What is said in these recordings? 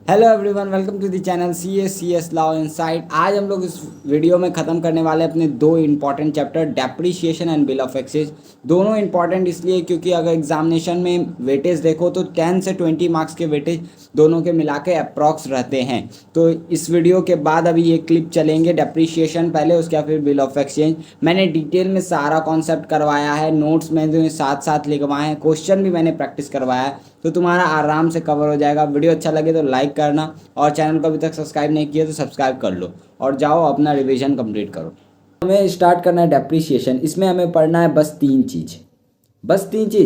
Hello everyone, welcome to the channel C S law insight. आज हम लोग इस वीडियो में ख़त्म करने वाले अपने दो important chapter, depreciation and bill of exchange. दोनों इंपॉर्टेंट इसलिए क्योंकि अगर एग्जामिनेशन में वेटेज देखो तो 10 से 20 मार्क्स के वेटेज दोनों के मिला के अप्रॉक्स रहते हैं। तो इस वीडियो के बाद अभी ये क्लिप चलेंगे, डेप्रिसिएशन पहले, उसके बाद फिर बिल ऑफ एक्सचेंज। मैंने डिटेल में सारा कॉन्सेप्ट करवाया है, नोट्स मैंने साथ साथ लिखवाए हैं, क्वेश्चन भी मैंने प्रैक्टिस करवाया है, तो तुम्हारा आराम से कवर हो जाएगा। वीडियो अच्छा लगे तो लाइक करना, और चैनल को अभी तक सब्सक्राइब नहीं किया तो सब्सक्राइब कर लो और जाओ अपना रिवीजन कंप्लीट करो। हमें स्टार्ट करना है डेप्रिसिएशन। इसमें हमें पढ़ना है बस तीन चीज़।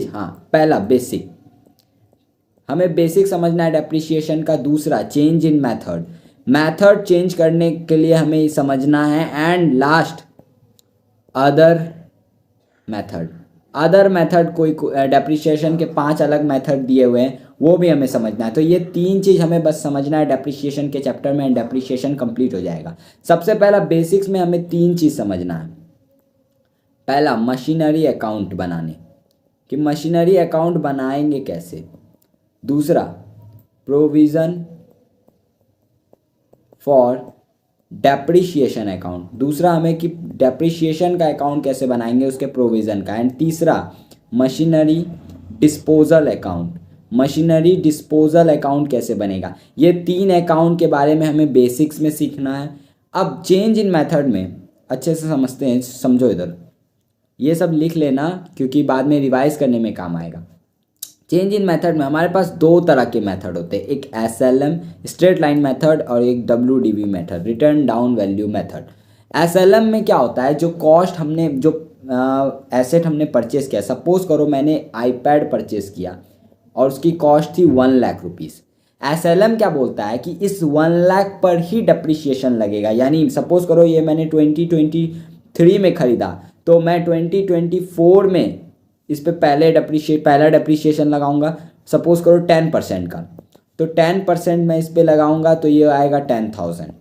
हाँ, पहला बेसिक, हमें बेसिक समझना है डेप्रिसिएशन का। दूसरा चेंज इन मेथड चेंज करने के लिए हमें समझना है। एंड लास्ट अदर मेथड कोई डेप्रिसिएशन के 5 अलग मेथड दिए हुए हैं, वो भी हमें समझना है। तो ये 3 चीज़ हमें बस समझना है डेप्रिसिएशन के चैप्टर में, डेप्रिसिएशन कंप्लीट हो जाएगा। सबसे पहला बेसिक्स में हमें 3 चीज़ समझना है। पहला मशीनरी अकाउंट बनाने, कि मशीनरी अकाउंट बनाएंगे कैसे। दूसरा प्रोविज़न फॉर डेप्रिसिएशन अकाउंट, दूसरा हमें कि डेप्रिसिएशन का अकाउंट कैसे बनाएंगे, उसके प्रोविज़न का। एंड तीसरा मशीनरी डिस्पोजल अकाउंट कैसे बनेगा। ये 3 अकाउंट के बारे में हमें बेसिक्स में सीखना है। अब चेंज इन मेथड में अच्छे से समझते हैं, समझो इधर, ये सब लिख लेना क्योंकि बाद में रिवाइज करने में काम आएगा। चेंज इन मेथड में हमारे पास 2 तरह के मेथड होते हैं, एक SLM स्ट्रेट लाइन मेथड और एक WDV method, return down value method. SLM में क्या होता है, जो कॉस्ट हमने, जो एसेट हमने परचेस किया, सपोज करो मैंने आईपैड परचेस किया और उसकी कॉस्ट थी 1 लाख रुपीज़। SLM क्या बोलता है कि इस 1 लाख पर ही डेप्रिसिएशन लगेगा। यानी सपोज करो ये मैंने 2023 में ख़रीदा, तो मैं 2024 में इस पे पहला डेप्रिसिएशन लगाऊंगा। सपोज करो 10% का, तो 10% मैं इस पे लगाऊंगा, तो ये आएगा 10,000।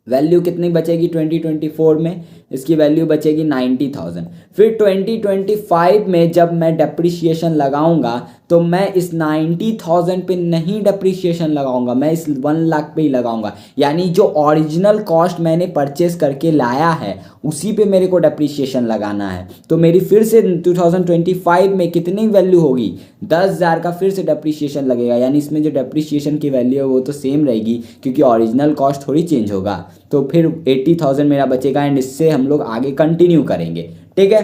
वैल्यू कितनी बचेगी 2024 में, इसकी वैल्यू बचेगी 90,000। फिर 2025 में जब मैं डेप्रिसिएशन लगाऊंगा तो मैं इस 90,000 पे नहीं डेप्रिसिएशन लगाऊंगा, मैं इस 1 लाख पे ही लगाऊंगा। यानी जो ओरिजिनल कॉस्ट मैंने परचेस करके लाया है उसी पे मेरे को डेप्रिसिएशन लगाना है। तो मेरी फिर से 2025 में कितनी वैल्यू होगी, 10,000 का फिर से डेप्रिसिएशन लगेगा। यानी इसमें जो डेप्रिसिएशन की वैल्यू है वो तो सेम रहेगी क्योंकि ओरिजिनल कॉस्ट थोड़ी चेंज होगा। तो फिर 80,000 मेरा बचेगा एंड इससे हम लोग आगे कंटिन्यू करेंगे। ठीक है।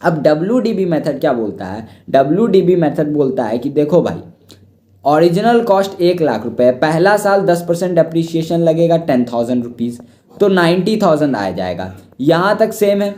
अब WDB मेथड क्या बोलता है, WDB मेथड बोलता है कि देखो भाई, ओरिजिनल कॉस्ट 1 लाख रुपए, पहला साल 10% डेप्रिसिएशन लगेगा 10,000 रुपीज़, तो 90,000 आ जाएगा। यहाँ तक सेम है,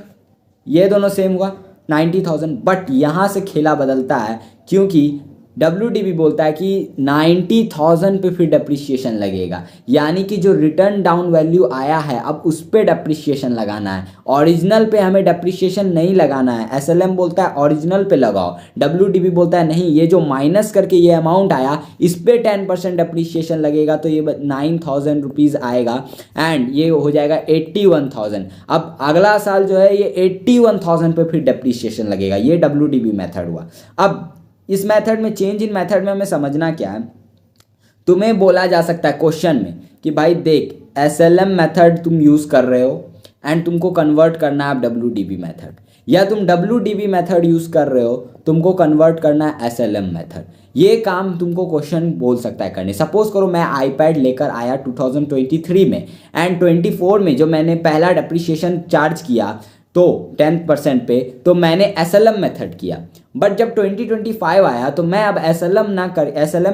ये दोनों सेम हुआ 90,000। बट यहाँ से खेला बदलता है क्योंकि WDB बोलता है कि 90,000 पे फिर डेप्रिसिएशन लगेगा। यानी कि जो रिटर्न डाउन वैल्यू आया है अब उस पर डेप्रिसिएशन लगाना है, ओरिजिनल पे हमें डेप्रिसिएशन नहीं लगाना है। SLM बोलता है ओरिजिनल पे लगाओ, WDB बोलता है नहीं, ये जो माइनस करके ये अमाउंट आया इस पे 10% डेप्रिसिएशन लगेगा, तो ये 9,000 रुपीज़ आएगा एंड ये हो जाएगा 81,000। अब अगला साल जो है ये 81,000 पे फिर डेप्रिसिएशन लगेगा। ये WDB मेथड हुआ। अब इस मेथड में, चेंज इन मेथड में हमें समझना क्या है, तुम्हें बोला जा सकता है क्वेश्चन में कि भाई देख, SLM मेथड तुम यूज़ कर रहे हो एंड तुमको कन्वर्ट करना है WDB मेथड, या तुम WDB मेथड यूज़ कर रहे हो, तुमको कन्वर्ट करना है SLM मेथड। ये काम तुमको क्वेश्चन बोल सकता है करने। सपोज करो मैं आईपैड लेकर आया 2023 में एंड 24 में जो मैंने पहला डेप्रिसिएशन चार्ज किया तो 10% पे, तो मैंने SLM मेथड किया। बट जब 2025 आया तो मैं अब SLM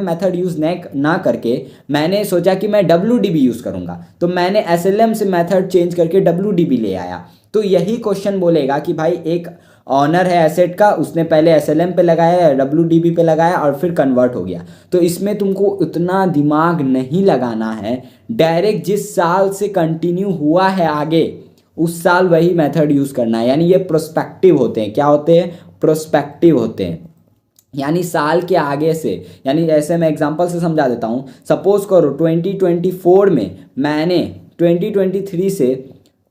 मेथड यूज़ ना करके मैंने सोचा कि मैं WDB यूज़ करूँगा, तो मैंने SLM से मेथड चेंज करके WDB ले आया। तो यही क्वेश्चन बोलेगा कि भाई एक ऑनर है एसेट का, उसने पहले SLM पे लगाया, WDB पे लगाया और फिर कन्वर्ट हो गया। तो इसमें तुमको उतना दिमाग नहीं लगाना है, डायरेक्ट जिस साल से कंटिन्यू हुआ है आगे उस साल वही मेथड यूज़ करना है। यानी ये प्रोस्पेक्टिव होते हैं। क्या होते हैं, प्रोस्पेक्टिव होते हैं, यानी साल के आगे से। यानी ऐसे मैं एग्जांपल से समझा देता हूँ। सपोज करो 2024 में मैंने 2023 से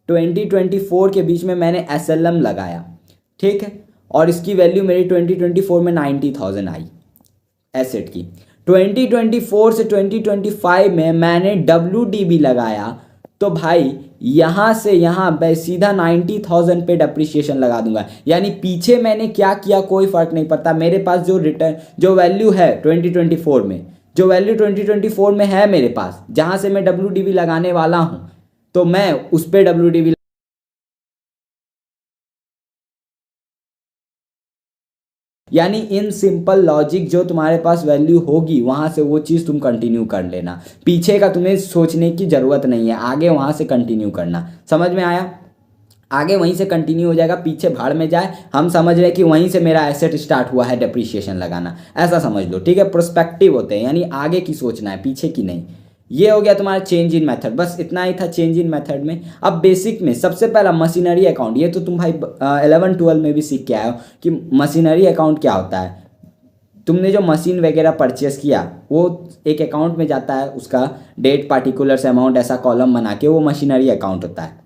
2024 के बीच में मैंने SLM लगाया, ठीक है, और इसकी वैल्यू मेरी 2024 में 90,000 आई एसेट की। 2024 से 2025 में मैंने WDV लगाया, तो भाई यहाँ से यहाँ मैं सीधा 90,000 पे डेप्रिसिएशन लगा दूंगा। यानी पीछे मैंने क्या किया कोई फर्क नहीं पड़ता, मेरे पास जो रिटर्न जो वैल्यू है 2024 में, जो वैल्यू 2024 में है मेरे पास, जहाँ से मैं WDV लगाने वाला हूँ, तो मैं उस पर WDV, यानी इन सिंपल लॉजिक जो तुम्हारे पास वैल्यू होगी वहां से वो चीज़ तुम कंटिन्यू कर लेना, पीछे का तुम्हें सोचने की ज़रूरत नहीं है, आगे वहां से कंटिन्यू करना। समझ में आया? आगे वहीं से कंटिन्यू हो जाएगा, पीछे भाड़ में जाए, हम समझ रहे हैं कि वहीं से मेरा एसेट स्टार्ट हुआ है डेप्रिसिएशन लगाना, ऐसा समझ लो, ठीक है। प्रोस्पेक्टिव होते हैं, यानी आगे की सोचना है, पीछे की नहीं। ये हो गया तुम्हारा चेंज इन मेथड, बस इतना ही था चेंज इन मेथड में। अब बेसिक में सबसे पहला मशीनरी अकाउंट, ये तो तुम भाई 11-12 में भी सीख के आए हो कि मशीनरी अकाउंट क्या होता है। तुमने जो मशीन वगैरह परचेस किया वो एक अकाउंट में जाता है, उसका डेट पार्टिकुलर्स अमाउंट ऐसा कॉलम बना के, वो मशीनरी अकाउंट होता है।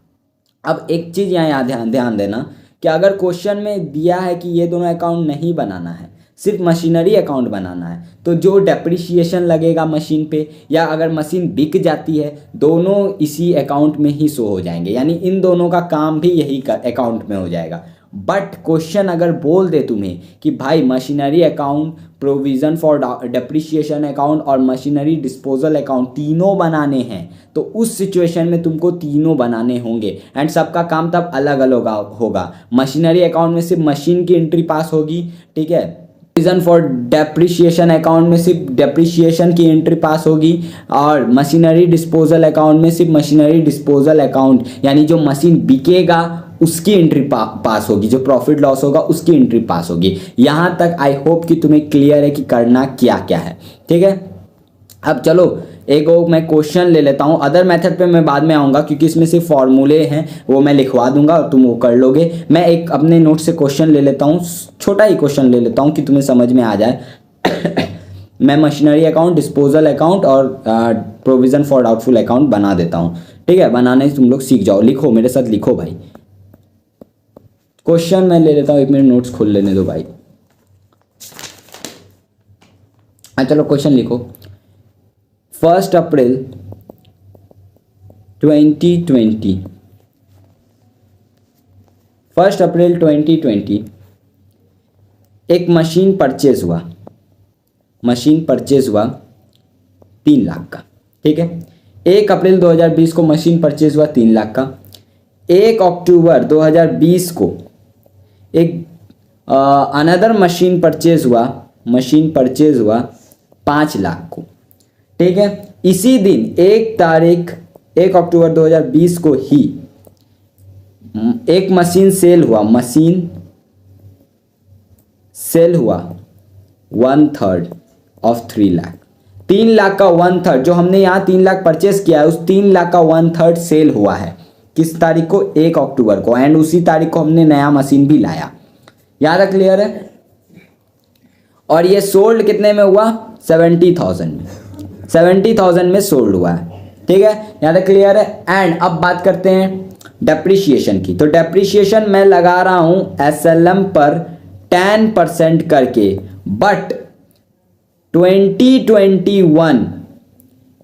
अब एक चीज़ यहाँ ध्यान देना कि अगर क्वेश्चन में दिया है कि ये दोनों अकाउंट नहीं बनाना है, सिर्फ मशीनरी अकाउंट बनाना है, तो जो डेप्रिसिएशन लगेगा मशीन पे, या अगर मशीन बिक जाती है, दोनों इसी अकाउंट में ही शो हो जाएंगे, यानी इन दोनों का काम भी यही अकाउंट में हो जाएगा। बट क्वेश्चन अगर बोल दे तुम्हें कि भाई machinery account, provision for depreciation account और मशीनरी डिस्पोजल अकाउंट तीनों बनाने हैं, तो उस सिचुएशन में तुमको तीनों बनाने होंगे, एंड सबका काम तब अलग अलग होगा। मशीनरी अकाउंट में सिर्फ मशीन की एंट्री पास होगी, ठीक है। प्रोविज़न फॉर डेप्रिसिएशन अकाउंट में सिर्फ डेप्रिसिएशन की एंट्री पास होगी, और मशीनरी डिस्पोजल अकाउंट में सिर्फ मशीनरी डिस्पोजल अकाउंट, यानी जो मशीन बिकेगा उसकी एंट्री पास होगी, जो प्रॉफिट लॉस होगा उसकी एंट्री पास होगी। यहाँ तक आई होप कि तुम्हें क्लियर है कि करना क्या क्या है, ठीक है। अब चलो एक वो मैं क्वेश्चन ले लेता हूँ, अदर मेथड पे मैं बाद में आऊँगा क्योंकि इसमें सिर्फ फॉर्मूले हैं, वो मैं लिखवा दूंगा और तुम वो कर लोगे। मैं एक अपने नोट से क्वेश्चन ले लेता हूँ, छोटा ही क्वेश्चन ले लेता हूँ कि तुम्हें समझ में आ जाए। मैं मशीनरी अकाउंट, डिस्पोजल अकाउंट और प्रोविज़न फॉर डाउटफुल अकाउंट बना देता हूँ, ठीक है। बनाने तुम लोग सीख जाओ, लिखो मेरे साथ, लिखो भाई। क्वेश्चन मैं ले लेता हूँ, एक मिनट नोट्स खोल लेने दो भाई। चलो क्वेश्चन लिखो। 1 अप्रैल 2020, 1 अप्रैल 2020 एक मशीन परचेज हुआ, मशीन परचेज हुआ 3 लाख का, ठीक है। 1 अप्रैल 2020 को मशीन परचेज हुआ 3 लाख का। 1 अक्टूबर 2020 को एक अनदर मशीन परचेज हुआ, मशीन परचेज हुआ 5 लाख को, ठीक है। इसी दिन 1 अक्टूबर 2020 को ही एक मशीन सेल हुआ, मशीन सेल हुआ 1/3 ऑफ 3 लाख। 3 लाख का 1/3, जो हमने यहाँ 3 लाख परचेस किया है, उस 3 लाख का 1/3 सेल हुआ है। किस तारीख को? 1 अक्टूबर को, एंड उसी तारीख को हमने नया मशीन भी लाया। यहाँ तक क्लियर है? और ये सोल्ड कितने में हुआ? 70,000 में, 70,000 में सोल्ड हुआ है, ठीक है। यहाँ तक क्लियर है? एंड अब बात करते हैं डेप्रिसिएशन की। तो डेप्रिसिएशन मैं लगा रहा हूँ SLM पर 10% करके, बट 2021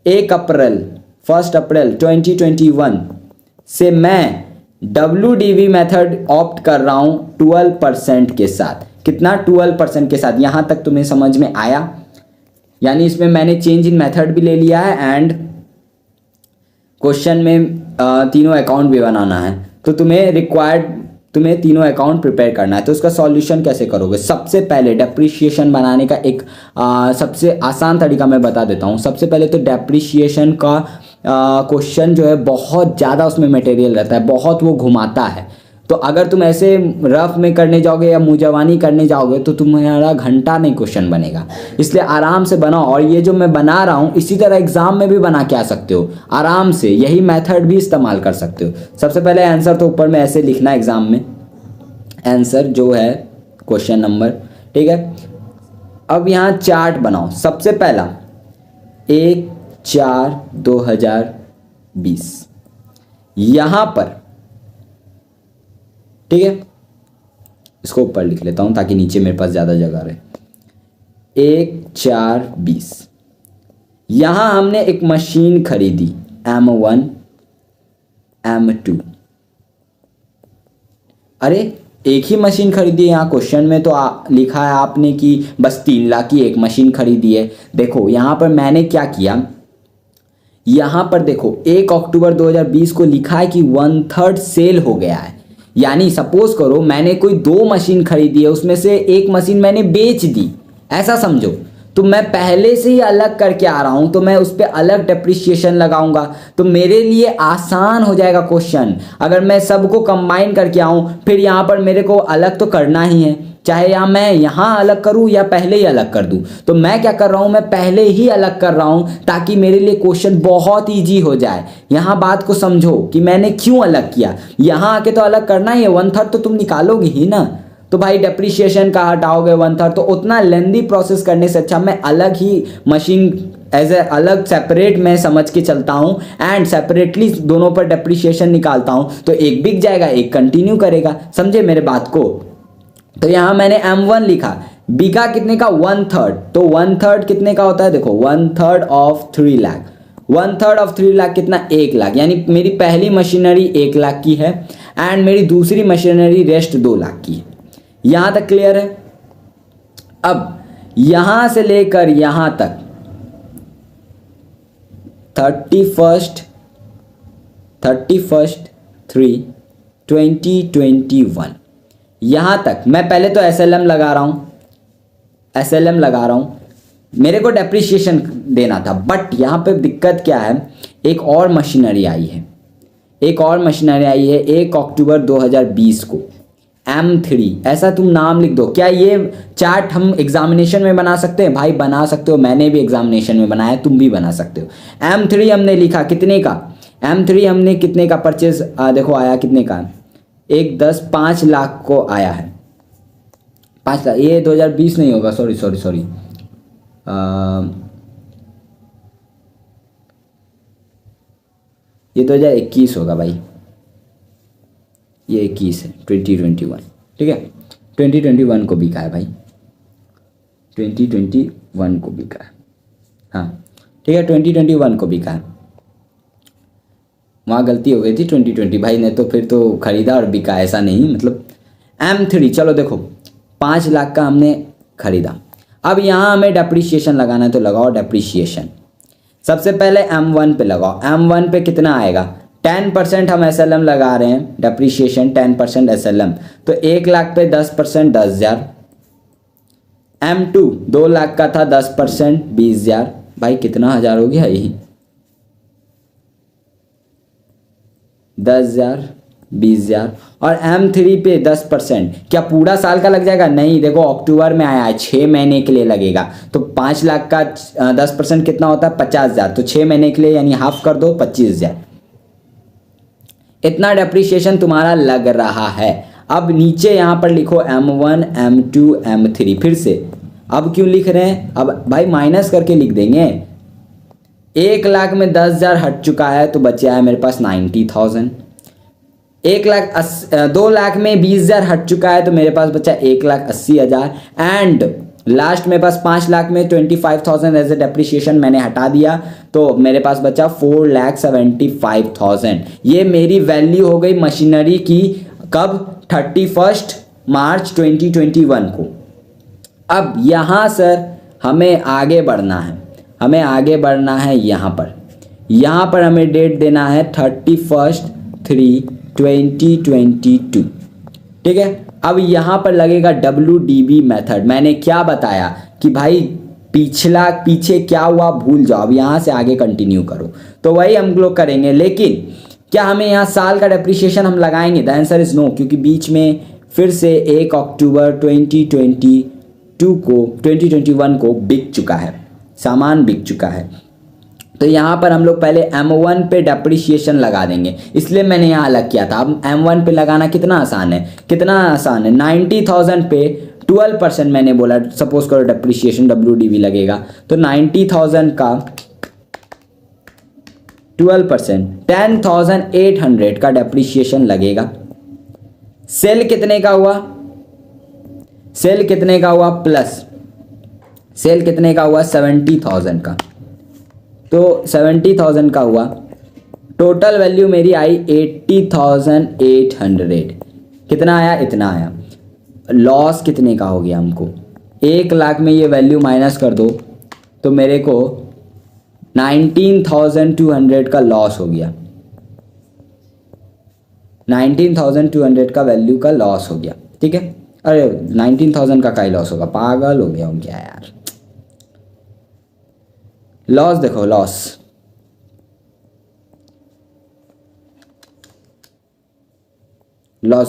1 अप्रैल 2021 से मैं WDV मेथड ऑप्ट कर रहा हूं 12% के साथ। कितना? 12% के साथ। यहां तक तुम्हें समझ में आया? यानी इसमें मैंने चेंज इन मेथड भी ले लिया है, एंड क्वेश्चन में तीनों अकाउंट भी बनाना है, तो तुम्हें तीनों अकाउंट प्रिपेयर करना है। तो उसका सॉल्यूशन कैसे करोगे? सबसे पहले डेप्रिसिएशन बनाने का एक सबसे आसान तरीका मैं बता देता हूँ। सबसे पहले तो डेप्रिसिएशन का क्वेश्चन जो है बहुत ज़्यादा उसमें मटेरियल रहता है, बहुत वो घुमाता है। तो अगर तुम ऐसे रफ में करने जाओगे या मुंहजबानी करने जाओगे तो तुम्हारा घंटा नहीं क्वेश्चन बनेगा। इसलिए आराम से बनाओ, और ये जो मैं बना रहा हूँ इसी तरह एग्जाम में भी बना के आ सकते हो आराम से, यही मेथड भी इस्तेमाल कर सकते हो। सबसे पहले आंसर तो ऊपर में ऐसे लिखना है एग्जाम में, आंसर जो है क्वेश्चन नंबर, ठीक है। अब यहाँ चार्ट बनाओ। सबसे पहला 1/4/2020 यहाँ पर, ठीक है। इसको ऊपर लिख लेता हूँ ताकि नीचे मेरे पास ज़्यादा जगह रहे। 1/4/20। यहाँ हमने एक मशीन खरीदी M1 M2। अरे एक ही मशीन खरीदी है, यहाँ क्वेश्चन में तो लिखा है आपने कि बस 3 लाख की एक मशीन खरीदी है। देखो यहाँ पर मैंने क्या किया, यहाँ पर देखो 1 अक्टूबर 2020 को लिखा है कि 1/3 सेल हो गया है। यानी सपोज करो मैंने कोई 2 मशीन खरीदी है, उसमें से एक मशीन मैंने बेच दी, ऐसा समझो। तो मैं पहले से ही अलग करके आ रहा हूं, तो मैं उस पर अलग डेप्रिसिएशन लगाऊंगा, तो मेरे लिए आसान हो जाएगा क्वेश्चन। अगर मैं सबको कंबाइन करके आऊं, फिर यहाँ पर मेरे को अलग तो करना ही है, चाहे या मैं यहाँ अलग करूँ या पहले ही अलग कर दूँ। तो मैं क्या कर रहा हूँ, मैं पहले ही अलग कर रहा हूँ ताकि मेरे लिए क्वेश्चन बहुत ईजी हो जाए। यहाँ बात को समझो कि मैंने क्यों अलग किया। यहाँ आके तो अलग करना ही है, 1/3 तो तुम निकालोगे ही ना। तो भाई डेप्रिसिएशन का हटाओगे 1/3, तो उतना लेंदी प्रोसेस करने से अच्छा मैं अलग ही मशीन एज ए अलग सेपरेट मैं समझ के चलता हूँ एंड सेपरेटली दोनों पर डेप्रिसिएशन निकालता हूँ। तो एक बिक जाएगा, एक कंटिन्यू करेगा। समझे मेरे बात को। तो यहाँ मैंने M1 लिखा, बिका कितने का 1/3। तो 1/3 कितने का होता है, देखो 1/3 ऑफ 3 लाख। 1/3 ऑफ 3 लाख कितना, 1 लाख। यानी मेरी पहली मशीनरी 1 लाख की है एंड मेरी दूसरी मशीनरी रेस्ट 2 लाख की है। यहां तक क्लियर है। अब यहां से लेकर यहां तक 31/3/2021 यहां तक मैं पहले तो SLM लगा रहा हूं, मेरे को डेप्रिसिएशन देना था। बट यहां पे दिक्कत क्या है, एक और मशीनरी आई है 1 अक्टूबर 2020 को M3। ऐसा तुम नाम लिख दो। क्या ये चार्ट हम एग्जामिनेशन में बना सकते हैं? भाई बना सकते हो, मैंने भी एग्जामिनेशन में बनाया, तुम भी बना सकते हो। M3 हमने लिखा कितने का, M3 हमने कितने का परचेज, देखो आया कितने का, 5 लाख को आया है। 5 लाख, ये 2020 नहीं होगा, सॉरी ये 2021 होगा भाई, ये 21 है, 2021। ठीक है, 2021 को बिका है भाई, 2021 को बिका है। हाँ ठीक है, 2021 को बिका है। वहाँ गलती हो गई थी 2020 भाई ने, तो फिर तो खरीदा और बिका, ऐसा नहीं। मतलब M3 चलो देखो 5 लाख का हमने खरीदा। अब यहाँ हमें डेप्रिसिएशन लगाना है, तो लगाओ डेप्रिसिएशन। सबसे पहले M1 पे लगाओ। M1 पे कितना आएगा, 10% हम SLM लगा रहे हैं, डेप्रिसिएशन 10% SLM, तो 1 लाख पे 10% 10,000। M2 2 लाख का था, 10% 20,000। भाई कितना हज़ार हो गया, यही 10,000 20,000। और M3 पे 10%, क्या पूरा साल का लग जाएगा? नहीं, देखो अक्टूबर में आया है, 6 महीने के लिए लगेगा। तो 5 लाख का 10% कितना होता है, 50,000। तो 6 महीने के लिए यानी हाफ कर दो, 25,000। इतना डेप्रिसिएशन तुम्हारा लग रहा है। अब नीचे यहाँ पर लिखो M1 M2 M3 फिर से। अब क्यों लिख रहे हैं, अब भाई माइनस करके लिख देंगे। 1 लाख में 10,000 हट चुका है, तो बचा है मेरे पास 90,000। 2 लाख में 20,000 हट चुका है, तो मेरे पास बचा 1,80,000। एंड लास्ट मेरे पास 5 लाख में 25,000 एज ए डेप्रिसिएशन मैंने हटा दिया, तो मेरे पास बचा 4,75,000। ये मेरी वैल्यू हो गई मशीनरी की। कब, 31 मार्च 2021 को। अब यहाँ सर हमें आगे बढ़ना है, यहाँ पर हमें डेट देना है 31/3/2022। ठीक है, अब यहाँ पर लगेगा WDB मेथड। मैंने क्या बताया कि भाई पीछे क्या हुआ भूल जाओ, अब यहाँ से आगे कंटिन्यू करो। तो वही हम लोग करेंगे, लेकिन क्या हमें यहाँ साल का डेप्रिसिएशन हम लगाएंगे? द आंसर इज नो, क्योंकि बीच में फिर से 1 अक्टूबर 2021 को बिक चुका है, सामान बिक चुका है। तो यहाँ पर हम लोग पहले M1 पे डेप्रिसिएशन लगा देंगे, इसलिए मैंने यहाँ अलग किया था। अब M1 पे लगाना कितना आसान है, 90,000 पे 12% मैंने बोला, सपोज करो डेप्रिसिएशन WDB लगेगा, तो 90,000 का 12% 10,800 का डेप्रिसिएशन लगेगा। सेल कितने का हुआ, प्लस सेल कितने का हुआ? 70,000 का। तो 70,000 का हुआ, टोटल वैल्यू मेरी आई 80,800। कितना आया? इतना आया। लॉस कितने का हो गया हमको? 1,00,000 में ये वैल्यू माइनस कर दो तो मेरे को 19,200 का लॉस हो गया। 19,200 का वैल्यू का लॉस हो गया, ठीक है। अरे 19,000 का ही लॉस होगा, पागल हो गया हूँ क्या यार। लॉस देखो, लॉस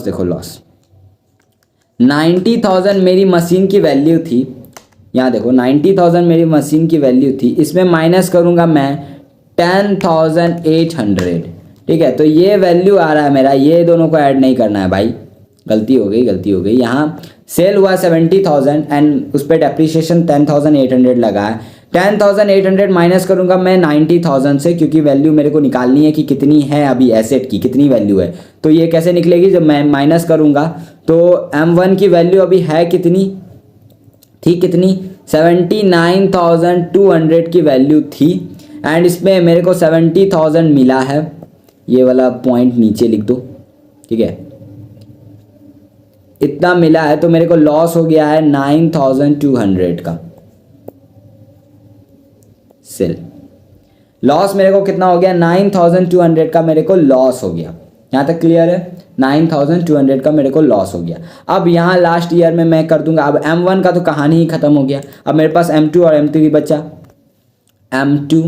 देखो, लॉस 90,000 मेरी मशीन की वैल्यू थी। यहाँ देखो 90,000 मेरी मशीन की वैल्यू थी, इसमें माइनस करूँगा मैं 10,800, ठीक है। तो ये वैल्यू आ रहा है मेरा, ये दोनों को ऐड नहीं करना है भाई, गलती हो गई। यहाँ सेल हुआ 70,000 एंड उस पर डेप्रीशिएशन 10,800 लगा है। 10,800 माइनस करूँगा मैं 90,000 से, क्योंकि वैल्यू मेरे को निकालनी है कि कितनी है अभी एसेट की, कितनी वैल्यू है। तो ये कैसे निकलेगी? जब मैं माइनस करूँगा तो M1 की वैल्यू अभी है कितनी थी? कितनी? 79,200 की वैल्यू थी एंड इसमें मेरे को 70,000 मिला है। ये वाला पॉइंट नीचे लिख दो, ठीक है। इतना मिला है तो मेरे को लॉस हो गया है 9,200 का। सेल लॉस मेरे को कितना हो गया? 9,200 का मेरे को लॉस हो गया। यहाँ तक क्लियर है? 9,200 का मेरे को लॉस हो गया। अब यहाँ लास्ट ईयर में मैं कर दूंगा। अब M1 का तो कहानी ही खत्म हो गया। अब मेरे पास M2 और M3 बचा। M2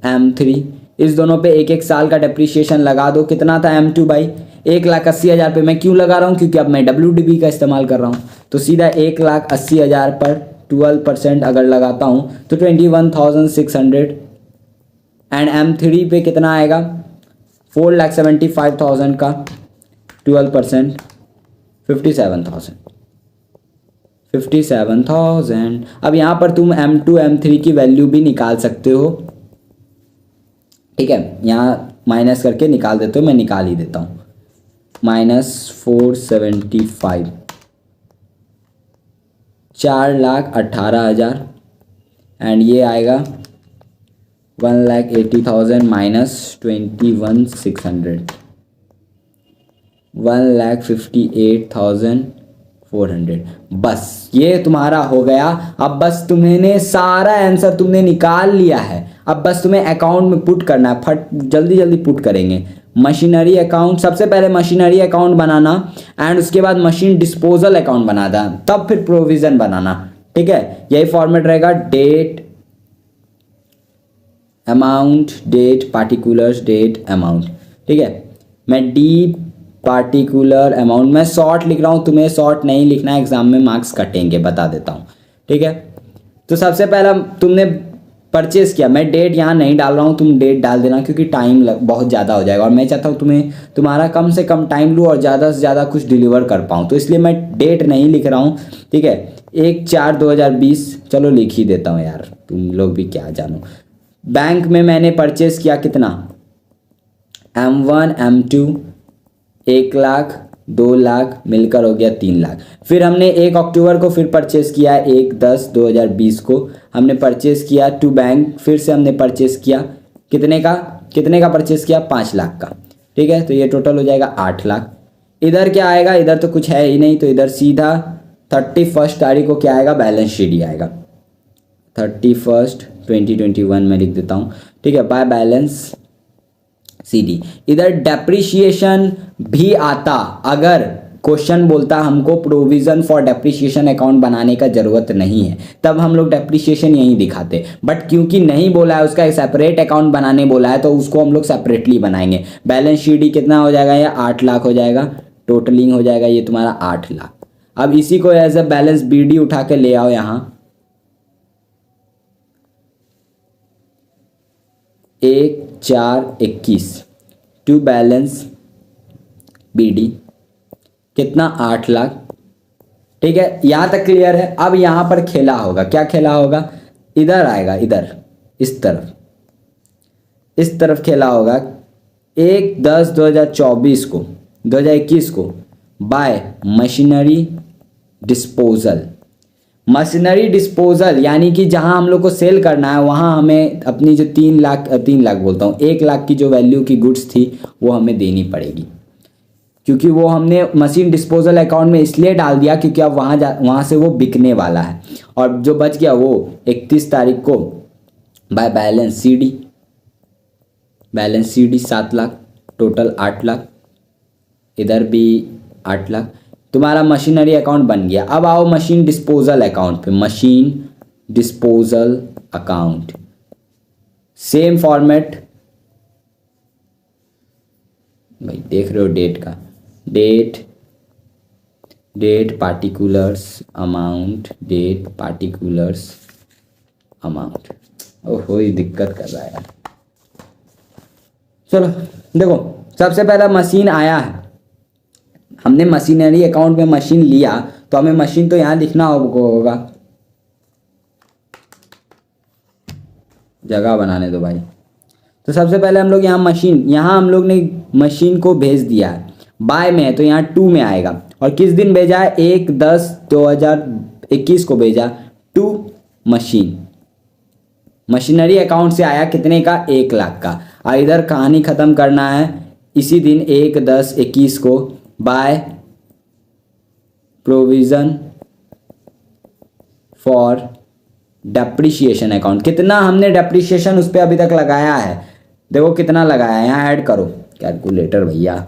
M3 इस दोनों पे एक साल का डेप्रीशिएशन लगा दो। कितना था M2 भाई? 1,80,000 पे। मैं क्यों लगा रहा हूँ? क्योंकि अब मैं WDB का इस्तेमाल कर रहा हूँ। तो सीधा 1,80,000 पर 12% अगर लगाता हूँ तो 21,600 एंड M3 पे कितना आएगा? 4,75,000 का 12% 57,000। अब यहाँ पर तुम M2 M3 की वैल्यू भी निकाल सकते हो, ठीक है। यहाँ माइनस करके निकाल देते हो, मैं निकाल ही देता हूँ। -475 4,18,000 एंड ये आएगा 1,80,000 माइनस 21,600 1,58,400। बस ये तुम्हारा हो गया। अब बस तुम्हें सारा आंसर तुमने निकाल लिया है। अब बस तुम्हें अकाउंट में पुट करना है। फट जल्दी जल्दी पुट करेंगे। मशीनरी अकाउंट, सबसे पहले मशीनरी अकाउंट बनाना एंड उसके बाद मशीन डिस्पोजल अकाउंट बनाना, तब फिर प्रोविजन बनाना, ठीक है। यही फॉर्मेट रहेगा। Date amount, date particulars, date amount, ठीक है। मैं डी पार्टिकुलर अमाउंट, मैं शॉर्ट लिख रहा हूँ, तुम्हें शॉर्ट नहीं लिखना है, एग्जाम में मार्क्स कटेंगे, बता देता हूँ, ठीक है। तो सबसे पहला तुमने परचेस किया, मैं डेट यहाँ नहीं डाल रहा हूँ, तुम डेट डाल देना क्योंकि टाइम बहुत ज़्यादा हो जाएगा और मैं चाहता हूँ तुम्हारा कम से कम टाइम लूँ और ज़्यादा से ज़्यादा कुछ डिलीवर कर पाऊँ, तो इसलिए मैं डेट नहीं लिख रहा हूँ, ठीक है। 1/4/2020 चलो लिख ही देता हूँ यार, तुम लोग भी क्या जानो। बैंक में मैंने परचेस किया कितना? M1 M2 1,00,000 2,00,000 मिलकर हो गया 3,00,000। फिर हमने 1 अक्टूबर को फिर परचेस किया, 1/10/2020 को हमने परचेस किया टू बैंक। फिर से हमने परचेस किया कितने का परचेस किया? 5,00,000 का, ठीक है। तो ये टोटल हो जाएगा 8,00,000। इधर क्या आएगा? इधर तो कुछ है ही नहीं, तो इधर सीधा 31 तारीख को क्या आएगा? बैलेंस शीट ही आएगा। 31/2021 में लिख देता हूँ, ठीक है, बाय बैलेंस CD। इधर डेप्रीशिएशन भी आता अगर क्वेश्चन बोलता हमको प्रोविजन फॉर डेप्रीशिएशन अकाउंट बनाने का जरूरत नहीं है, तब हम लोग डेप्रीशिएशन यहीं दिखाते, बट क्योंकि नहीं बोला है, उसका सेपरेट अकाउंट बनाने बोला है, तो उसको हम लोग सेपरेटली बनाएंगे। बैलेंस शीट ही कितना हो जाएगा? ये 8,00,000 हो जाएगा, टोटलिंग हो जाएगा ये तुम्हारा 8,00,000। अब इसी को एज अ बैलेंस BD उठा के ले आओ यहाँ, 1/4/21 टू बैलेंस BD कितना? 8,00,000, ठीक है। यहाँ तक क्लियर है। अब यहाँ पर खेला होगा, क्या खेला होगा? इधर आएगा, इधर इस तरफ खेला होगा। 1/10/2024 को 2021 को bye machinery disposal machinery disposal यानी कि जहां हम लोग को सेल करना है वहां हमें अपनी जो 3 लाख बोलता हूँ 1 लाख की जो वैल्यू की गुड्स थी वो हमें देनी पड़ेगी, क्योंकि वो हमने मशीन डिस्पोजल अकाउंट में इसलिए डाल दिया क्योंकि अब वहाँ से वो बिकने वाला है। और जो बच गया वो 31 तारीख को by balance C D 7 lakh, total 8 lakh, इधर भी 8 लाख, तुम्हारा मशीनरी अकाउंट बन गया। अब आओ मशीन डिस्पोजल अकाउंट पे। Machine disposal account same format, भाई देख रहे हो डेट का, date particulars amount, date particulars amount. ओहो ये दिक्कत कर रहा है यार। चलो देखो, सबसे पहला मशीन आया है, हमने मशीनरी अकाउंट में मशीन लिया तो हमें मशीन तो यहाँ लिखना होगा, जगह बनाने दो भाई। तो सबसे पहले हम लोग यहाँ हम लोग ने मशीन को भेज दिया है, बाय में है तो यहाँ 2 में आएगा। और किस दिन भेजा है? 1/10/2021 को भेजा टू मशीनरी अकाउंट से आया कितने का? 1 लाख का। और इधर कहानी ख़त्म करना है इसी दिन 1/10/21 को by provision for depreciation account. कितना हमने डेप्रिशिएशन उस पर अभी तक लगाया है, देखो कितना लगाया है, यहाँ ऐड करो कैलकुलेटर भैया।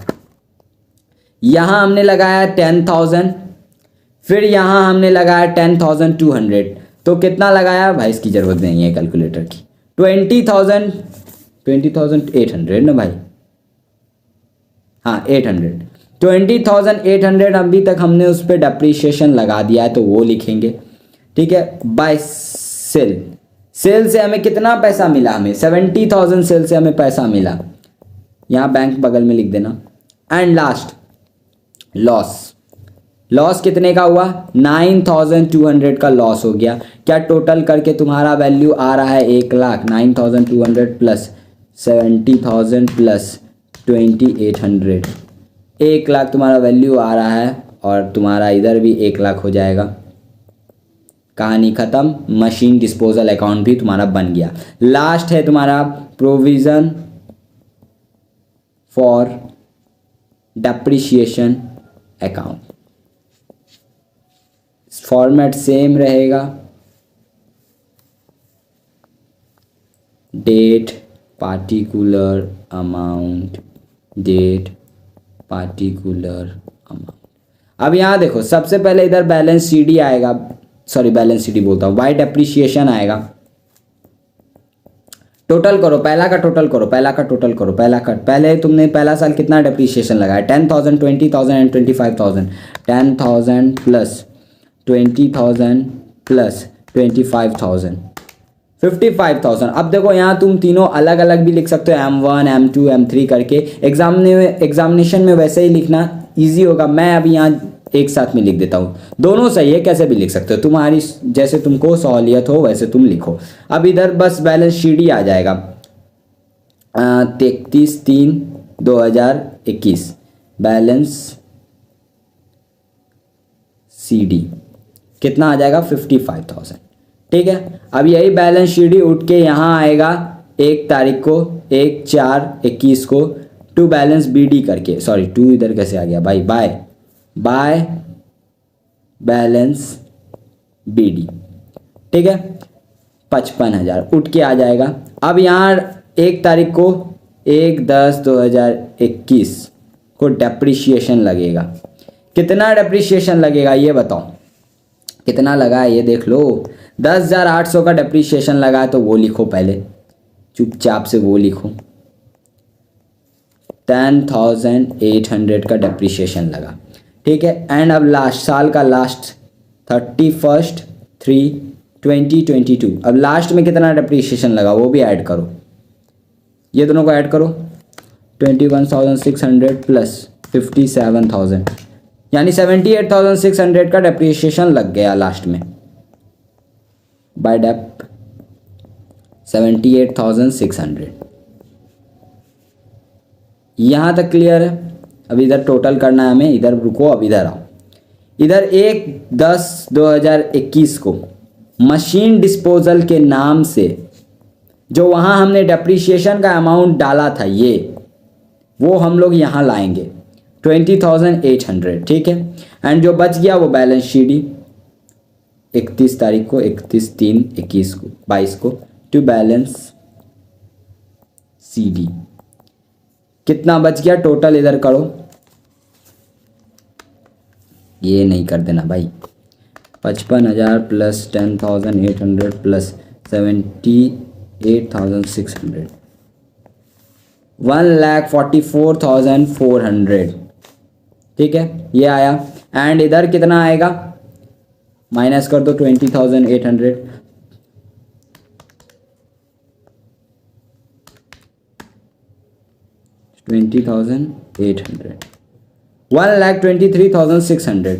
यहाँ हमने लगाया 10,000, फिर यहाँ हमने लगाया 10,200, तो कितना लगाया भाई? इसकी ज़रूरत नहीं है कैलकुलेटर की। 20,800 ना भाई, हाँ 800, 20,800 अभी तक हमने उस पर डेप्रीशिएशन लगा दिया है तो वो लिखेंगे, ठीक है। बाय सेल से हमें कितना पैसा मिला? हमें 70,000 सेल से हमें पैसा मिला, यहाँ बैंक बगल में लिख देना। एंड लास्ट लॉस कितने का हुआ? 9,200 का लॉस हो गया। क्या टोटल करके तुम्हारा वैल्यू आ रहा है 1 लाख? 9,200 प्लस 70,000 प्लस 2,800, 1 लाख तुम्हारा वैल्यू आ रहा है। और तुम्हारा इधर भी 1 लाख हो जाएगा, कहानी ख़त्म। मशीन डिस्पोजल अकाउंट भी तुम्हारा बन गया। लास्ट है तुम्हारा provision for depreciation account, format same रहेगा, date particular amount, date particular amount. अब यहाँ देखो, सबसे पहले इधर बैलेंस सी डी आएगा, सॉरी बैलेंस सी डी बोलता हूँ, बाय डेप्रिशिएशन आएगा। टोटल करो, पहला का टोटल करो, पहले तुमने पहला साल कितना डेप्रिशिएशन लगाया? 10,000, 20,000 एंड 25,000। 10,000 plus 20,000 plus 25,000, 55,000। अब देखो यहाँ तुम तीनों अलग अलग भी लिख सकते हो, M1 M2 M3 करके। एग्जामिनेशन में वैसे ही लिखना इजी होगा। मैं अभी यहाँ एक साथ में लिख देता हूँ, दोनों सही है, कैसे भी लिख सकते हो, तुम्हारी जैसे तुमको सहूलियत हो वैसे तुम लिखो। अब इधर बस बैलेंस शीट ही आ जाएगा, 31/3/2021 बैलेंस सी डी कितना आ जाएगा? 55,000, ठीक है। अब यही बैलेंस शीट ही उठ के यहाँ आएगा 1 तारीख को, 1/4/21 को टू बैलेंस बी डी करके, सॉरी टू इधर कैसे आ गया भाई, बाय बैलेंस बी डी, ठीक है। 55,000 उठ के आ जाएगा। अब यहाँ 1 तारीख को 1/10/2021 को डेप्रिशिएशन लगेगा। कितना डेप्रिशिएशन लगेगा ये बताओ, कितना लगा है ये देख लो। 10,800 का डेप्रिशिएशन लगा है तो वो लिखो, पहले चुपचाप से वो लिखो। 10,800 का डेप्रिशिएशन लगा, ठीक है। एंड अब लास्ट साल का लास्ट 31/3/2022, अब लास्ट में कितना डेप्रिशिएशन लगा वो भी ऐड करो, ये दोनों को ऐड करो। 21,600 प्लस 57,000 यानी 78,600 का डेप्रिशिएशन लग गया लास्ट में, बाय डेप 78,600। यहाँ तक क्लियर है। अब इधर टोटल करना है हमें, इधर रुको, अब इधर आओ। इधर 1/10/2021 को मशीन डिस्पोजल के नाम से जो वहाँ हमने डेप्रीशिएशन का अमाउंट डाला था वो हम लोग यहाँ लाएंगे 20,800, ठीक है। एंड जो बच गया वो बैलेंस शीट 31 तारीख को 31/3/21 को 22 को टू बैलेंस CD कितना बच गया टोटल, इधर करो, ये नहीं कर देना भाई, 55,000 प्लस 10,800 प्लस 78,600 1,44,400, ठीक है, ये आया। एंड इधर कितना आएगा, माइनस कर दो 20,800, 20,800 1,23,600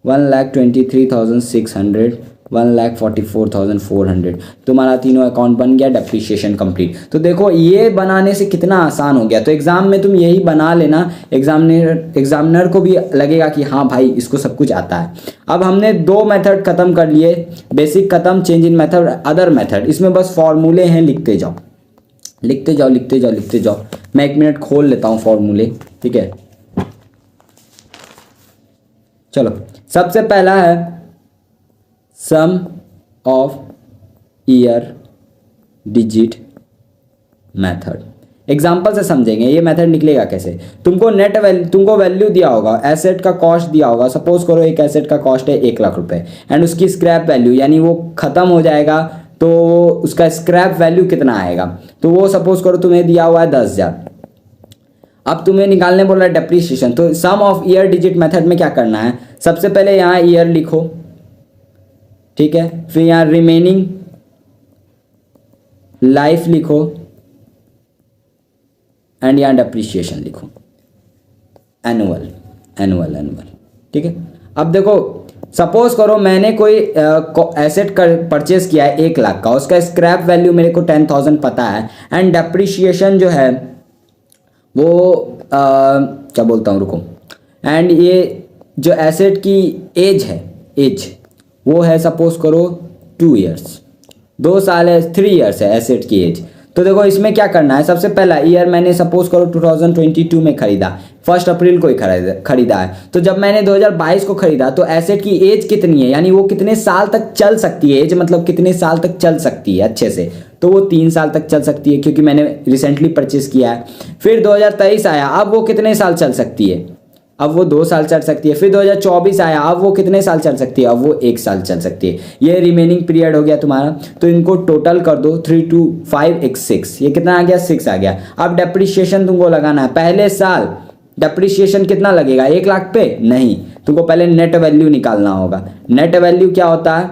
1,23,600 1,44,400 तुम्हारा तीनों अकाउंट बन गया, डेप्रीशिएशन कंप्लीट। तो देखो ये बनाने से कितना आसान हो गया। तो एग्जाम में तुम यही बना लेना, एग्जामिनर को भी लगेगा कि हाँ भाई इसको सब कुछ आता है। अब हमने 2 मेथड खत्म कर लिए, बेसिक खत्म, change in method, other method. इसमें बस फॉर्मूले हैं, लिखते जाओ लिखते जाओ लिखते जाओ लिखते जाओ। मैं 1 मिनट खोल लेता हूँ फॉर्मूले, ठीक है। चलो, सबसे पहला है sum of year digit method. Example से समझेंगे ये मेथड निकलेगा कैसे। तुमको वैल्यू दिया होगा, एसेट का कॉस्ट दिया होगा। सपोज करो एक एसेट का कॉस्ट है 1 लाख रुपए एंड उसकी स्क्रैप वैल्यू यानी वो खत्म हो जाएगा तो उसका स्क्रैप वैल्यू कितना आएगा। तो वो सपोज करो तुम्हें दिया हुआ है 10,000। अब तुम्हें निकालने बोल रहा है डेप्रीशिएशन। तो सम ऑफ ईयर डिजिट मेथड में क्या करना है, सबसे पहले यहाँ ईयर लिखो, ठीक है, फिर यहाँ रिमेनिंग लाइफ लिखो एंड यहाँ डेप्रीशिएशन लिखो, एनुअल एनुअल एनुअल, ठीक है। अब देखो सपोज करो मैंने कोई एसेट परचेज किया है 1 लाख का, उसका स्क्रैप वैल्यू मेरे को 10,000 पता है एंड डेप्रीशिएशन जो है वो क्या बोलता हूँ, रुको, एंड ये जो एसेट की एज है, एज वो है सपोज करो 2 इयर्स, 2 साल है, 3 इयर्स है एसेट की एज। तो देखो इसमें क्या करना है, सबसे पहला ईयर मैंने सपोज करो 2022 में खरीदा, 1 अप्रैल को ही खरीदा है। तो जब मैंने 2022 को खरीदा तो एसेट की एज कितनी है, यानी वो कितने साल तक चल सकती है, एज मतलब कितने साल तक चल सकती है अच्छे से, तो वो 3 साल तक चल सकती है क्योंकि मैंने रिसेंटली परचेज किया है। फिर 2023 आया, अब वो कितने साल चल सकती है, अब वो 2 साल चल सकती है। फिर 2024 आया, अब वो कितने साल चल सकती है, अब वो 1 साल चल सकती है। ये रिमेनिंग पीरियड हो गया तुम्हारा। तो इनको टोटल कर दो, 3 2 5 1 6, ये कितना आ गया, 6 आ गया। अब डेप्रीशिएशन तुमको लगाना है, पहले साल डेप्रीशिएशन कितना लगेगा, 1 लाख पे नहीं, तुमको पहले नेट वैल्यू निकालना होगा। नेट वैल्यू क्या होता है,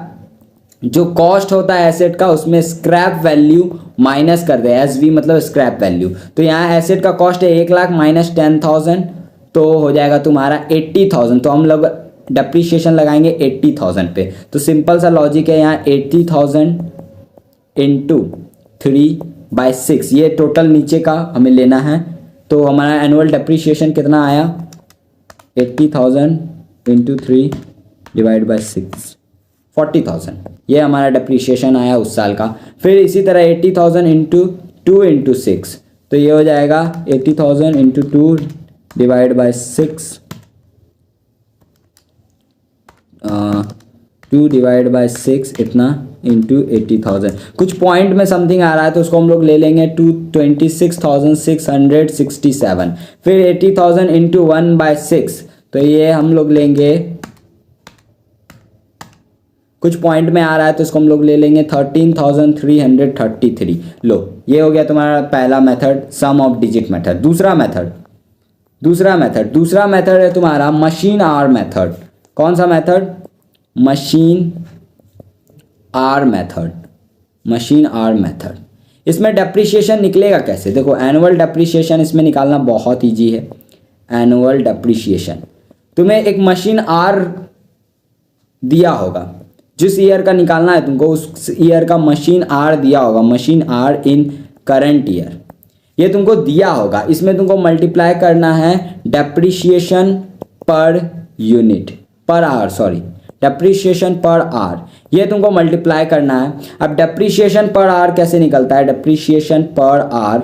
जो कॉस्ट होता है एसेट का उसमें स्क्रैप वैल्यू माइनस कर दे, SV मतलब स्क्रैप वैल्यू। तो यहाँ एसेट का कॉस्ट है 1 लाख माइनस 10,000 तो हो जाएगा तुम्हारा 80,000। तो हम लोग डेप्रीशिएशन लगाएंगे 80,000 पे। तो सिंपल सा लॉजिक है, यहाँ 80,000 इंटू 3/6, ये टोटल नीचे का हमें लेना है। तो हमारा एनुअल डेप्रीशिएशन कितना आया, 80,000 इंटू 3 डिवाइड बाई 6, 40,000, ये हमारा डेप्रीशिएशन आया उस साल का। फिर इसी तरह 80,000 इंटू 2 इंटू 6, तो ये हो जाएगा 80,000 into 2 divide by 6, 2 divide by 6 इतना इंटू 80,000। कुछ पॉइंट में समथिंग आ रहा है तो उसको हम लोग ले लेंगे 26,667। फिर 80,000 इंटू 1/6, तो ये हम लोग लेंगे, कुछ पॉइंट में आ रहा है तो इसको हम लोग ले लेंगे 13,333। लो, ये हो गया तुम्हारा पहला method, sum of digit method. दूसरा मेथड है तुम्हारा मशीन आर मेथड। कौन सा मेथड, मशीन आर मेथड। इसमें डेप्रीशिएशन निकलेगा कैसे, देखो एनुअल डेप्रीशिएशन इसमें निकालना बहुत ईजी है। एनुअल डेप्रीशिएशन तुम्हें एक मशीन आर दिया होगा, जिस ईयर का निकालना है तुमको उस ईयर का मशीन आर दिया होगा, machine hour in current year, ये तुमको दिया होगा। इसमें तुमको मल्टीप्लाई करना है depreciation per unit, per hour, sorry depreciation per hour, ये तुमको मल्टीप्लाई करना है। अब डेप्रीशिएशन पर आवर कैसे निकलता है, डेप्रीशिएशन पर आवर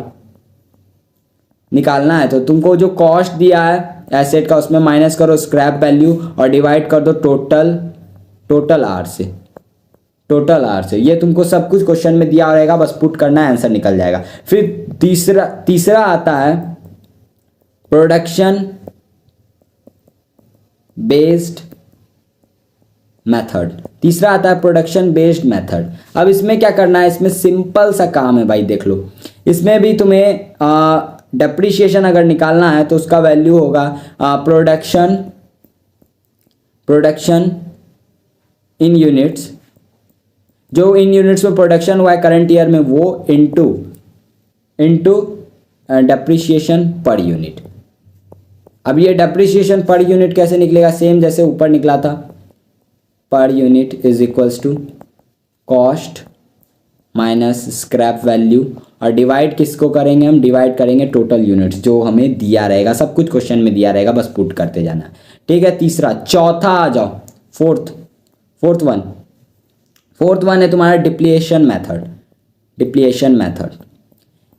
निकालना है तो तुमको जो कॉस्ट दिया है एसेट का उसमें माइनस करो स्क्रैप वैल्यू और डिवाइड कर दो टोटल आर से। ये तुमको सब कुछ क्वेश्चन में दिया रहेगा, बस पुट करना है, आंसर निकल जाएगा। फिर तीसरा आता है प्रोडक्शन बेस्ड मेथड। तीसरा आता है प्रोडक्शन बेस्ड मेथड। अब इसमें क्या करना है, इसमें सिंपल सा काम है भाई, देख लो। इसमें भी तुम्हें डेप्रीशिएशन अगर निकालना है तो उसका वैल्यू होगा प्रोडक्शन इन यूनिट्स, जो इन यूनिट्स में प्रोडक्शन हुआ है करंट ईयर में वो इनटू डेप्रीशिएशन पर यूनिट। अब ये डेप्रीशिएशन पर यूनिट कैसे निकलेगा, सेम जैसे ऊपर निकला था, पर unit is equals to cost minus scrap value और डिवाइड किसको करेंगे, हम डिवाइड करेंगे टोटल यूनिट्स जो हमें दिया रहेगा, सब कुछ क्वेश्चन में दिया रहेगा, बस पुट करते जाना। ठीक है, तीसरा। चौथा आ जाओ, फोर्थ वन है तुम्हारा डिप्लीशन मेथड।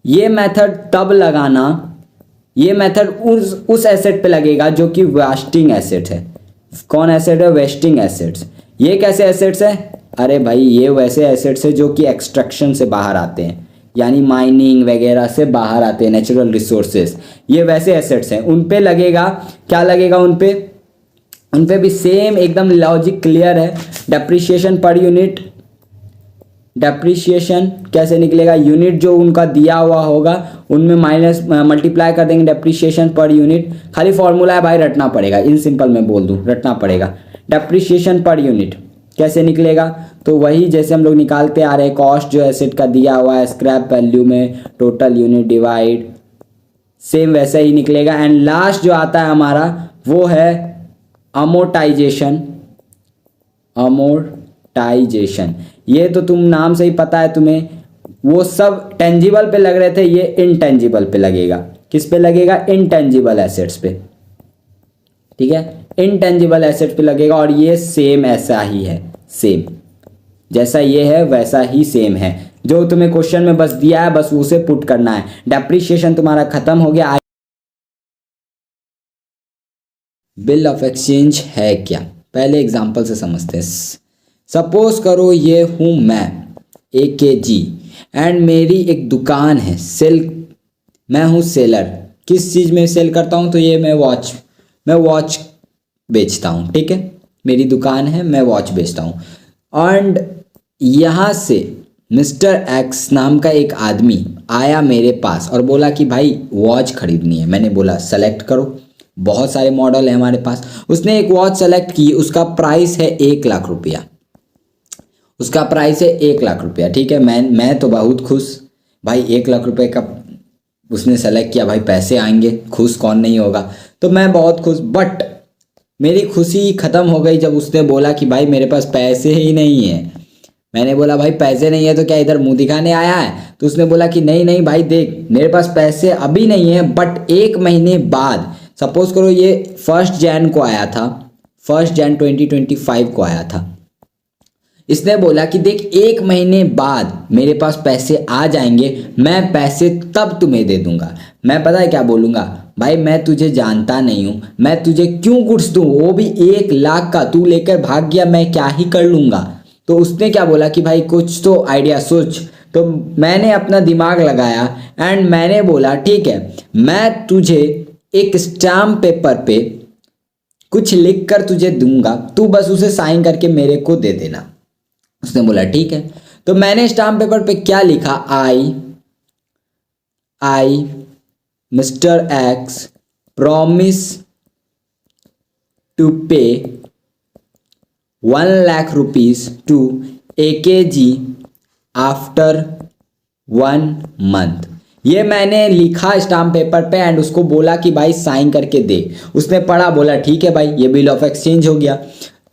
ये मेथड तब लगाना, ये मेथड उस एसेट पे लगेगा जो कि वेस्टिंग एसेट है। कौन एसेट है, वेस्टिंग एसेट्स। ये कैसे एसेट्स है, अरे भाई ये वैसे एसेट्स है जो कि एक्सट्रैक्शन से बाहर आते हैं, यानी माइनिंग वगैरह से बाहर आते हैं, नेचुरल रिसोर्सेज, ये वैसे एसेट्स हैं। उन पे लगेगा, क्या लगेगा उन पे भी सेम एकदम लॉजिक क्लियर है। डेप्रीशिएशन पर यूनिट, डेप्रीशिएशन कैसे निकलेगा, यूनिट जो उनका दिया हुआ होगा उनमें माइनस मल्टीप्लाई कर देंगे डेप्रीशिएशन पर यूनिट। खाली फॉर्मूला है भाई, रटना पड़ेगा, इन सिंपल में बोल दूं, रटना पड़ेगा। डेप्रीशिएशन पर यूनिट कैसे निकलेगा, तो वही जैसे हम लोग निकालते आ रहे हैं, कॉस्ट जो एसेट का दिया हुआ है स्क्रैप वैल्यू में टोटल यूनिट डिवाइड, सेम वैसे ही निकलेगा। एंड लास्ट जो आता है हमारा वो है अमोर्टाइजेशन। ये तो तुम नाम से ही पता है तुम्हें, वो सब टेंजिबल पे लग रहे थे, ये इनटेंजिबल पे लगेगा। किस पे लगेगा, इनटेंजिबल एसेट्स पे। ठीक है, इनटेंजिबल एसेट्स पे लगेगा और ये सेम ऐसा ही है, सेम जैसा ये है वैसा ही सेम है, जो तुम्हें क्वेश्चन में बस दिया है, बस उसे पुट करना है। डेप्रीशिएशन तुम्हारा खत्म हो गया। बिल ऑफ एक्सचेंज है क्या, पहले एग्जांपल से समझते हैं। सपोज करो ये हूँ मैं AKG एंड मेरी एक दुकान है, मैं हूँ सेलर। किस चीज़ में सेल करता हूँ, तो ये मैं वॉच बेचता हूँ। ठीक है, मेरी दुकान है, मैं वॉच बेचता हूँ। एंड यहाँ से मिस्टर X नाम का एक आदमी आया मेरे पास और बोला कि भाई वॉच खरीदनी है। मैंने बोला सेलेक्ट करो, बहुत सारे मॉडल है हमारे पास। उसने एक वॉच सेलेक्ट की, उसका प्राइस है 1 लाख रुपया, उसका प्राइस है 1 लाख रुपया। ठीक है, मैं तो बहुत खुश भाई, 1 लाख रुपए का उसने सेलेक्ट किया, भाई पैसे आएंगे, खुश कौन नहीं होगा। तो मैं बहुत खुश, बट मेरी खुशी ख़त्म हो गई जब उसने बोला कि भाई मेरे पास पैसे ही नहीं है। मैंने बोला भाई पैसे नहीं है तो क्या इधर मुंह दिखाने आया है, तो उसने बोला कि नहीं भाई देख, मेरे पास पैसे अभी नहीं है, बट 1 महीने बाद, सपोज करो ये 1 जैन को आया था, 1 जैन 2025 को आया था। इसने बोला कि देख 1 महीने बाद मेरे पास पैसे आ जाएंगे, मैं पैसे तब तुम्हें दे दूंगा। मैं पता है क्या बोलूँगा, भाई मैं तुझे जानता नहीं हूँ, मैं तुझे क्यों गुड्स दूँ, वो भी 1 लाख का, तू लेकर भाग गया, मैं क्या ही कर लूँगा। तो उसने क्या बोला कि भाई कुछ तो आइडिया सोच। तो मैंने अपना दिमाग लगाया एंड मैंने बोला ठीक है, मैं तुझे एक स्टैम्प पेपर पे कुछ लिख कर तुझे दूंगा, तू बस उसे साइन करके मेरे को दे देना। उसने बोला ठीक है। तो मैंने स्टैम्प पेपर पे क्या लिखा, I mister X promise to pay 1 lakh rupees to AKG after 1 month. ये मैंने लिखा स्टाम्प पेपर पे एंड उसको बोला कि भाई साइन करके दे। उसने पढ़ा, बोला ठीक है भाई, ये बिल ऑफ एक्सचेंज हो गया।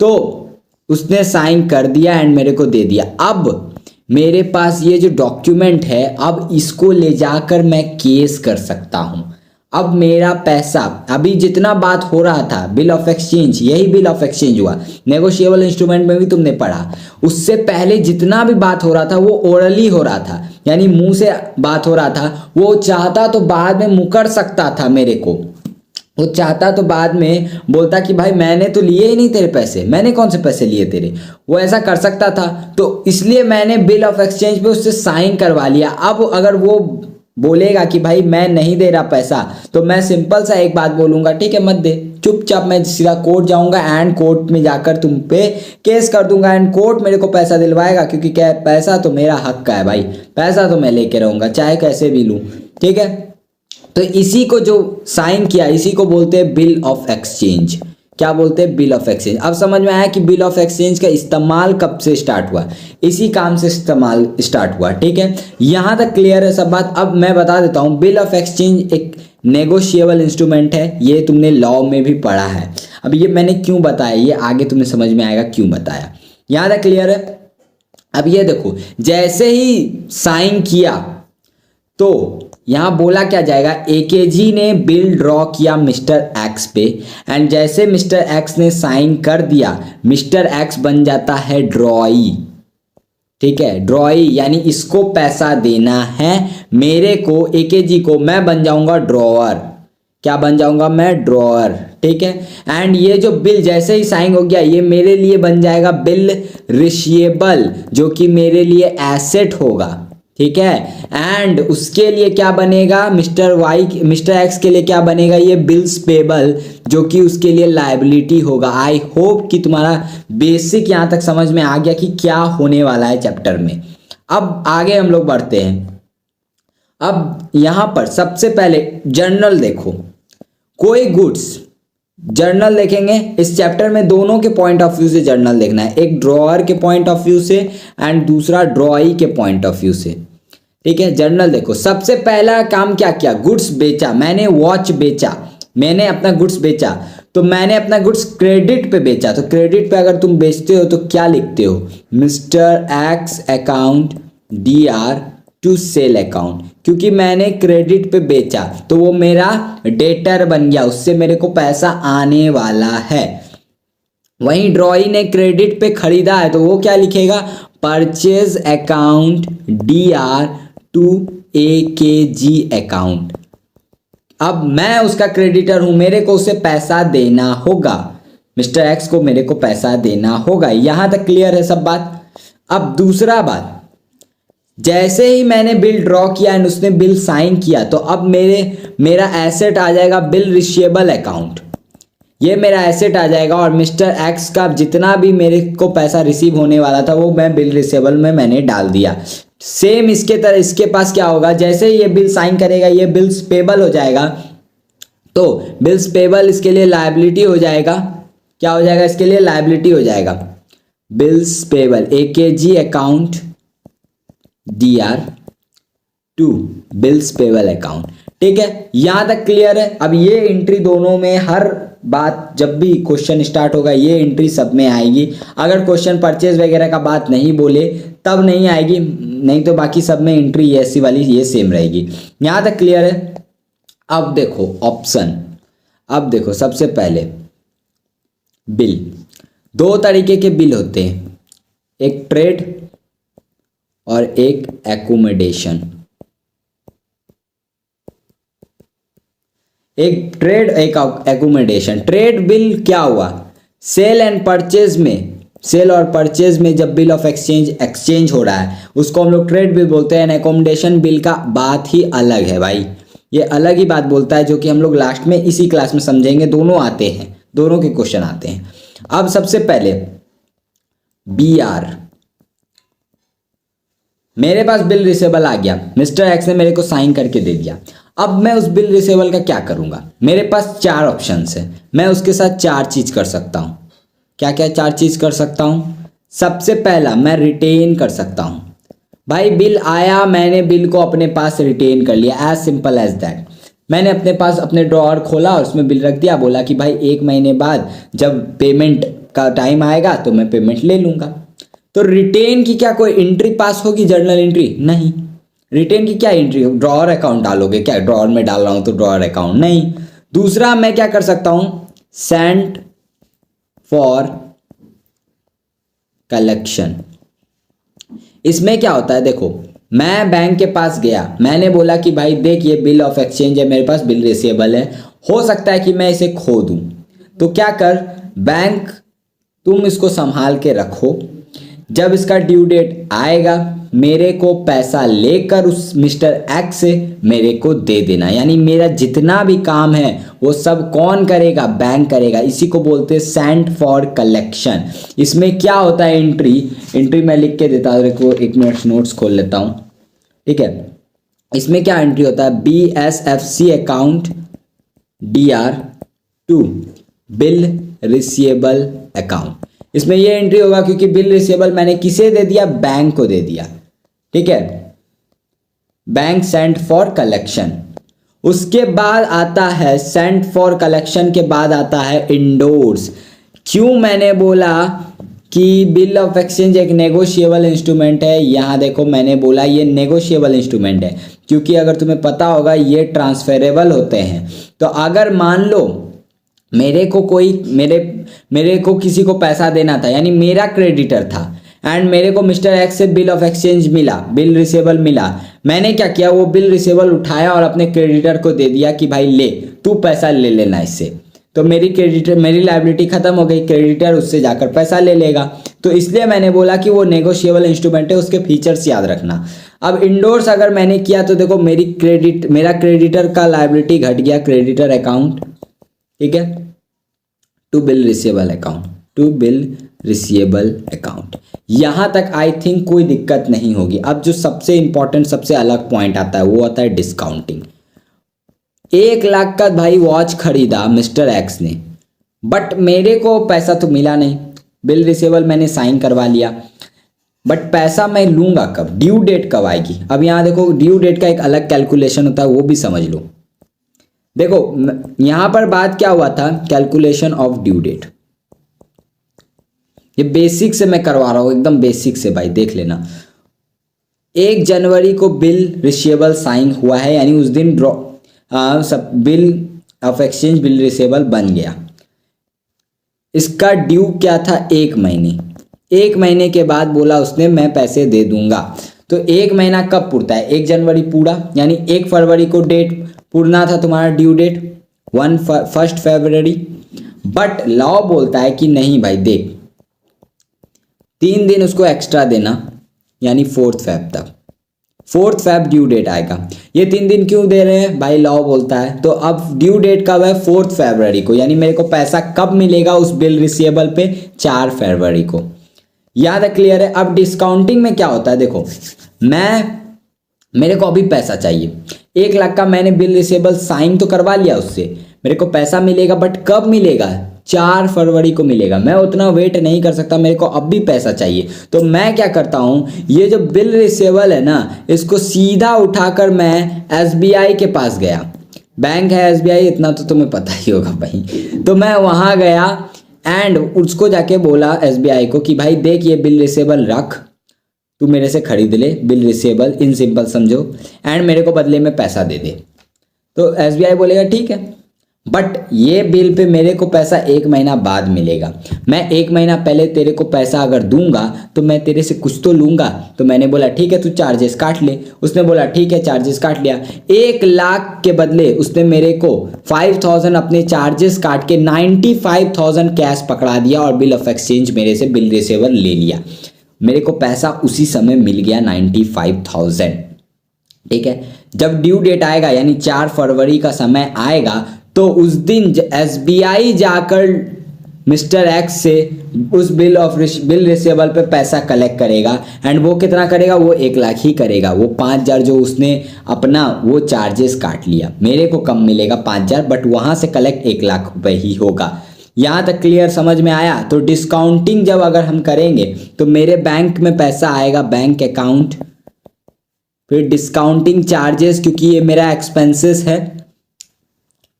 तो उसने साइन कर दिया एंड मेरे को दे दिया। अब मेरे पास ये जो डॉक्यूमेंट है, अब इसको ले जाकर मैं केस कर सकता हूँ। अब मेरा पैसा, अभी जितना बात हो रहा था बिल ऑफ एक्सचेंज, यही बिल ऑफ एक्सचेंज हुआ, नेगोशिएबल इंस्ट्रूमेंट में भी तुमने पढ़ा। उससे पहले जितना भी बात हो रहा था वो ओरली हो रहा था, यानी मुंह से बात हो रहा था। वो चाहता तो बाद में मुकर सकता था मेरे को, वो चाहता तो बाद में बोलता कि भाई मैंने तो लिए ही नहीं तेरे पैसे, मैंने कौन से पैसे लिए तेरे, वो ऐसा कर सकता था। तो इसलिए मैंने बिल ऑफ एक्सचेंज पे उससे साइन करवा लिया। अब अगर वो बोलेगा कि भाई मैं नहीं दे रहा पैसा, तो मैं सिंपल सा एक बात बोलूंगा, ठीक है मत दे, चुपचाप मैं सीधा कोर्ट जाऊंगा एंड कोर्ट में जाकर तुम पे केस कर दूंगा एंड कोर्ट मेरे को पैसा दिलवाएगा, क्योंकि क्या है, पैसा तो मेरा हक का है भाई, पैसा तो मैं लेके रहूंगा चाहे कैसे भी लूं, ठीक है। तो इसी को जो साइन किया इसी को बोलते हैं बिल ऑफ एक्सचेंज। क्या बोलते हैं? Bill of exchange. अब समझ में आया कि बिल ऑफ एक्सचेंज का इस्तेमाल कब से स्टार्ट हुआ, इसी काम से इस्तेमाल स्टार्ट हुआ, ठीक है। यहां तक क्लियर है सब बात। अब मैं बता देता हूं, बिल ऑफ एक्सचेंज एक नेगोशिएबल इंस्ट्रूमेंट है, ये तुमने लॉ में भी पढ़ा है। अब ये मैंने क्यों बताया, ये आगे तुम्हें समझ में आएगा क्यों बताया। यहां तक क्लियर है। अब ये देखो, जैसे ही साइन किया तो यहां बोला क्या जाएगा, एकेजी ने बिल ड्रॉ किया मिस्टर एक्स पे, एंड जैसे मिस्टर एक्स ने साइन कर दिया, मिस्टर एक्स बन जाता है ड्रॉई, ठीक है। ड्रॉई यानी इसको पैसा देना है मेरे को, एकेजी को, मैं बन जाऊंगा ड्रॉअर। क्या बन जाऊंगा मैं? ड्रॉअर, ठीक है। एंड ये जो बिल जैसे ही साइन हो गया, ये मेरे लिए बन जाएगा बिल रिशिएबल, जो कि मेरे लिए एसेट होगा, ठीक है। एंड उसके लिए क्या बनेगा, मिस्टर एक्स के लिए क्या बनेगा, ये बिल्स पेबल, जो कि उसके लिए लायबिलिटी होगा। आई होप कि तुम्हारा बेसिक यहां तक समझ में आ गया कि क्या होने वाला है चैप्टर में। अब आगे हम लोग बढ़ते हैं। अब यहां पर सबसे पहले जर्नल देखो, कोई गुड्स, जर्नल देखेंगे इस चैप्टर में, दोनों के पॉइंट ऑफ व्यू से जर्नल देखना है, एक ड्रॉअर के पॉइंट ऑफ व्यू से एंड दूसरा ड्रॉई के पॉइंट ऑफ व्यू से, ठीक है। जर्नल देखो, सबसे पहला काम क्या किया, गुड्स बेचा, मैंने वॉच बेचा, मैंने अपना गुड्स बेचा, तो मैंने अपना गुड्स क्रेडिट पे बेचा। तो क्रेडिट पे अगर तुम बेचते हो तो क्या लिखते हो, mister X account DR to sale account, क्योंकि मैंने क्रेडिट पे बेचा तो वो मेरा डेटर बन गया, उससे मेरे को पैसा आने वाला है। वहीं ड्रॉई ने क्रेडिट पे खरीदा है तो वो क्या लिखेगा, purchase account DR to AKG account. अब मैं उसका क्रेडिटर हूं, मेरे को उसे पैसा देना होगा, मिस्टर एक्स को मेरे को पैसा देना होगा। यहां तक क्लियर है सब बात। अब दूसरा बात, जैसे ही मैंने बिल ड्रॉ किया एंड उसने बिल साइन किया, तो अब मेरा एसेट आ जाएगा बिल रिशिएबल अकाउंट, ये मेरा एसेट आ जाएगा। और मिस्टर एक्स का जितना भी मेरे को पैसा रिसीव होने वाला था वो मैं बिल रिसीवेबल में मैंने डाल दिया। सेम इसके तरह इसके पास क्या होगा, जैसे ही ये बिल साइन करेगा ये बिल्स पेबल हो जाएगा, तो बिल्स पेबल इसके लिए लायबिलिटी हो जाएगा। क्या हो जाएगा, इसके लिए लायबिलिटी हो जाएगा, bills payable AKG account DR to bills payable account, ठीक है। यहां तक क्लियर है। अब ये एंट्री दोनों में, हर बात जब भी क्वेश्चन स्टार्ट होगा ये एंट्री सब में आएगी। अगर क्वेश्चन परचेज वगैरह का बात नहीं बोले तब नहीं आएगी, नहीं तो बाकी सब में एंट्री ऐसी वाली ये सेम रहेगी। यहां तक क्लियर है। अब देखो ऑप्शन, अब देखो सबसे पहले बिल, दो तरीके के बिल होते हैं, एक ट्रेड और एक एकोमोडेशन। एक ट्रेड एक एकोमोडेशन। ट्रेड बिल क्या हुआ, सेल एंड परचेज में, सेल और परचेज में जब बिल ऑफ एक्सचेंज हो रहा है उसको हम लोग ट्रेड बिल बोलते हैं। एकोमोडेशन बिल का बात ही अलग है भाई, ये अलग ही बात बोलता है, जो कि हम लोग लास्ट में इसी क्लास में समझेंगे। दोनों आते हैं, दोनों के क्वेश्चन आते हैं। अब सबसे पहले BR, मेरे पास बिल रिसीवेबल आ गया, मिस्टर एक्स ने मेरे को साइन करके दे दिया। अब मैं उस बिल रिसीवेबल का क्या करूंगा, मेरे पास चार ऑप्शंस है, मैं उसके साथ चार चीज कर सकता हूं। क्या क्या चार चीज कर सकता हूं? सबसे पहला, मैं रिटेन कर सकता हूं। भाई बिल आया, मैंने बिल को अपने पास रिटेन कर लिया, एज सिंपल एज दैट। मैंने अपने पास अपने ड्रॉअर खोला और उसमें बिल रख दिया, बोला कि भाई 1 महीने बाद जब पेमेंट का टाइम आएगा तो मैं पेमेंट ले लूंगा। तो रिटेन की क्या कोई एंट्री पास होगी, जर्नल एंट्री? नहीं। रिटेन की क्या एंट्री, ड्रॉअर अकाउंट डालोगे क्या, ड्रॉअर में डाल रहा हूं तो ड्रॉअर अकाउंट नहीं। दूसरा मैं क्या कर सकता हूं, सेंट फॉर कलेक्शन। इसमें क्या होता है, देखो मैं बैंक के पास गया, मैंने बोला कि भाई देख ये बिल ऑफ एक्सचेंज है मेरे पास, बिल रिसीवेबल है, हो सकता है कि मैं इसे खो दूं, तो क्या कर, बैंक तुम इसको संभाल के रखो, जब इसका ड्यू डेट आएगा मेरे को पैसा लेकर उस मिस्टर एक्स से मेरे को दे देना। यानी मेरा जितना भी काम है वो सब कौन करेगा, बैंक करेगा। इसी को बोलते हैं सेंट फॉर कलेक्शन। इसमें क्या होता है, एंट्री मैं लिख के देता हूँ, देखो एक मिनट नोट्स खोल लेता हूँ, ठीक है। इसमें क्या एंट्री होता है, BSFC account DR2 bill receivable account. इसमें ये एंट्री होगा क्योंकि बिल रिसीवेबल मैंने किसे दे दिया, बैंक को दे दिया, ठीक है, बैंक सेंट फॉर कलेक्शन। उसके बाद आता है सेंट फॉर कलेक्शन के बाद आता है इंडोर्स। क्यों मैंने बोला कि बिल ऑफ एक्सचेंज एक नेगोशिएबल इंस्ट्रूमेंट है, यहाँ देखो मैंने बोला ये नेगोशिएबल इंस्ट्रूमेंट है क्योंकि अगर तुम्हें पता होगा ये ट्रांसफरेबल होते हैं। तो अगर मान लो मेरे को किसी को पैसा देना था, यानी मेरा क्रेडिटर था एंड मेरे को मिस्टर एक्स से बिल ऑफ एक्सचेंज मिला, बिल रिसीवेबल मिला, मैंने क्या किया, वो बिल रिसीवेबल उठाया और अपने क्रेडिटर को दे दिया कि भाई ले तू पैसा ले लेना इससे, तो मेरी लायबिलिटी खत्म हो गई, क्रेडिटर उससे जाकर पैसा ले लेगा। तो इसलिए मैंने बोला कि वो नेगोशिएबल इंस्ट्रूमेंट है, उसके फीचर्स याद रखना। अब इंडोर्स अगर मैंने किया तो देखो मेरा क्रेडिटर का लायबिलिटी घट गया, क्रेडिटर अकाउंट, ठीक है, टू बिल रिसीवेबल अकाउंट। यहां तक आई थिंक कोई दिक्कत नहीं होगी। अब जो सबसे इंपॉर्टेंट सबसे अलग पॉइंट आता है वो आता है डिस्काउंटिंग। 1 लाख का भाई वॉच खरीदा मिस्टर एक्स ने, बट मेरे को पैसा तो मिला नहीं, बिल रिसीवेबल मैंने साइन करवा लिया, बट पैसा मैं लूंगा कब, ड्यू डेट कब आएगी। अब यहाँ देखो ड्यू डेट का एक अलग कैलकुलेशन होता है, वो भी समझ लो। देखो यहां पर बात क्या हुआ था, कैलकुलेशन ऑफ ड्यू डेट, ये बेसिक से मैं करवा रहा हूं, एकदम बेसिक से भाई देख लेना। 1 जनवरी को बिल रिसीवेबल साइन हुआ है, यानी उस दिन सब bill of exchange bill receivable बन गया। इसका ड्यू क्या था, 1 महीने। 1 महीने के बाद बोला उसने मैं पैसे दे दूंगा। तो 1 महीना कब पूरता है, 1 जनवरी पूरा, यानी 1 फरवरी को डेट पूरना था तुम्हारा ड्यू डेट, 1 फरवरी। बट लॉ बोलता है कि नहीं भाई देख 3 दिन उसको एक्स्ट्रा देना, यानी 4 फेब तक, 4 फेब ड्यू डेट आएगा। ये 3 दिन क्यों दे रहे हैं भाई, लॉ बोलता है। तो अब ड्यू डेट कब है, 4 फरवरी को, यानी मेरे को पैसा कब मिलेगा उस बिल रिसीवेबल पे, 4 फरवरी को। याद है, क्लियर है। अब डिस्काउंटिंग में क्या होता है, देखो मेरे को अभी पैसा चाहिए, 1 लाख का मैंने बिल रिसीवेबल साइन तो करवा लिया उससे, मेरे को पैसा मिलेगा, बट कब मिलेगा, 4 फरवरी को मिलेगा। मैं उतना वेट नहीं कर सकता, मेरे को अब भी पैसा चाहिए। तो मैं क्या करता हूँ, ये जो बिल रिसीवेबल है ना, इसको सीधा उठाकर मैं SBI के पास गया, बैंक है SBI, इतना तो तुम्हें पता ही होगा भाई। तो मैं वहाँ गया एंड उसको जाके बोला SBI को कि भाई देख ये बिल रिसीवेबल रख, तू मेरे से खरीद ले, बिल रिसीवेबल इन सिंपल समझो, एंड मेरे को बदले में पैसा दे दे। तो SBI बोलेगा ठीक है, बट ये बिल पे मेरे को पैसा 1 महीना बाद मिलेगा। मैं 1 महीना पहले तेरे को पैसा अगर दूंगा तो मैं तेरे से कुछ तो लूंगा। तो मैंने बोला ठीक है तू चार्जेस काट ले, उसने बोला ठीक है चार्जेस काट लिया। 1 लाख के बदले उसने मेरे को 5000 अपने चार्जेस काट के 95,000 कैश पकड़ा दिया और बिल ऑफ एक्सचेंज मेरे से बिल रिसीवेबल ले लिया। मेरे को पैसा उसी समय मिल गया 95,000, ठीक है। जब ड्यू डेट आएगा यानी 4 फरवरी का समय आएगा तो उस दिन SBI जाकर मिस्टर एक्स से उस बिल रिसीवेबल पे पैसा कलेक्ट करेगा एंड वो कितना करेगा, वो 1 लाख ही करेगा। वो 5,000 जो उसने अपना वो चार्जेस काट लिया, मेरे को कम मिलेगा 5,000, बट वहाँ से कलेक्ट 1 लाख रुपए ही होगा। यहाँ तक क्लियर समझ में आया। तो डिस्काउंटिंग जब अगर हम करेंगे तो मेरे बैंक में पैसा आएगा, बैंक अकाउंट, फिर डिस्काउंटिंग चार्जेस क्योंकि ये मेरा एक्सपेंसेस है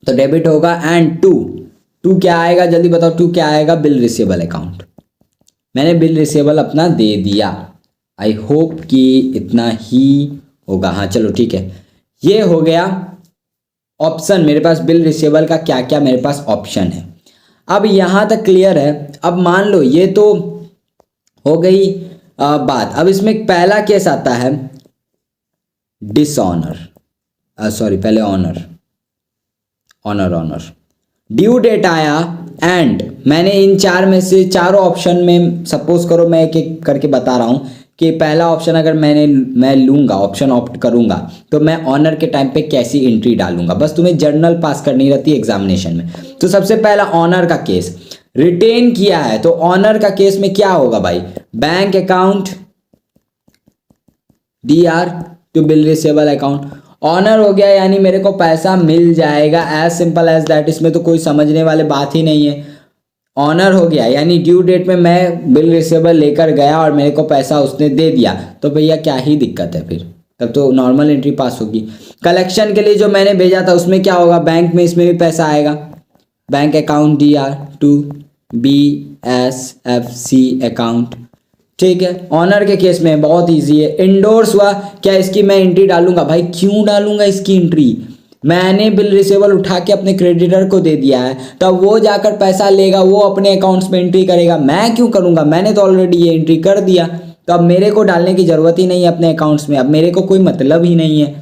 तो डेबिट होगा, एंड टू क्या आएगा जल्दी बताओ, टू क्या आएगा, बिल रिसीवेबल अकाउंट। मैंने बिल रिसीवेबल अपना दे दिया। आई होप कि इतना ही होगा। हाँ चलो ठीक है, ये हो गया ऑप्शन। मेरे पास बिल रिसीवेबल का क्या क्या मेरे पास ऑप्शन है। अब यहाँ तक क्लियर है। अब मान लो ये तो हो गई बात। अब इसमें पहला केस आता है डिसऑनर, सॉरी पहले ऑनर, ऑनर ड्यू डेट आया एंड मैंने इन चार में से चारों ऑप्शन में, सपोज करो मैं एक एक करके बता रहा हूँ कि पहला ऑप्शन अगर मैं लूँगा, ऑप्शन ऑप्ट करूँगा, तो मैं ऑनर के टाइम पे कैसी एंट्री डालूंगा। बस तुम्हें जर्नल पास करनी रहती है एग्जामिनेशन में। तो सबसे पहला ऑनर का केस रिटेन किया है, तो ऑनर का केस में क्या होगा भाई, bank account DR to bill receivable account. Honour हो गया यानी मेरे को पैसा मिल जाएगा, एज सिंपल एज दैट। इसमें तो कोई समझने वाले बात ही नहीं है। ऑनर हो गया यानी ड्यू डेट में मैं बिल रिसीवेबल लेकर गया और मेरे को पैसा उसने दे दिया, तो भैया क्या ही दिक्कत है फिर, तब तो नॉर्मल एंट्री पास होगी। कलेक्शन के लिए जो मैंने भेजा था उसमें क्या होगा, बैंक में इसमें भी पैसा आएगा, bank account DR to BSFC account. ठीक है, ऑनर के केस में बहुत इजी है। इंडोर्स हुआ, क्या इसकी मैं एंट्री डालूंगा, भाई क्यों डालूंगा इसकी एंट्री, मैंने बिल रिसीवेबल उठा के अपने क्रेडिटर को दे दिया है, तब वो जाकर पैसा लेगा, वो अपने अकाउंट्स में एंट्री करेगा, मैं क्यों करूंगा, मैंने तो ऑलरेडी ये एंट्री कर दिया, तो अब मेरे को डालने की जरूरत ही नहीं है अपने अकाउंट्स में, अब मेरे को कोई मतलब ही नहीं है।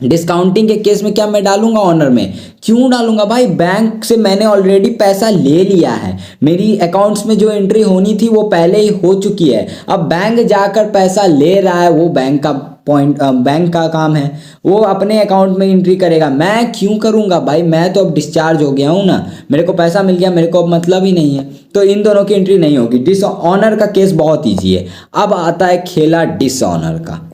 डिस्काउंटिंग के केस में क्या मैं डालूंगा ऑनर में, क्यों डालूंगा भाई, बैंक से मैंने ऑलरेडी पैसा ले लिया है, मेरी अकाउंट्स में जो एंट्री होनी थी वो पहले ही हो चुकी है। अब बैंक जाकर पैसा ले रहा है, वो बैंक का बैंक का काम है, वो अपने अकाउंट में एंट्री करेगा, मैं क्यों करूंगा भाई, मैं तो अब डिस्चार्ज हो गया हूं ना, मेरे को पैसा मिल गया, मेरे को अब मतलब ही नहीं है, तो इन दोनों की एंट्री नहीं होगी। डिसऑनर का केस बहुत ईजी है। अब आता है खेला डिसऑनर का।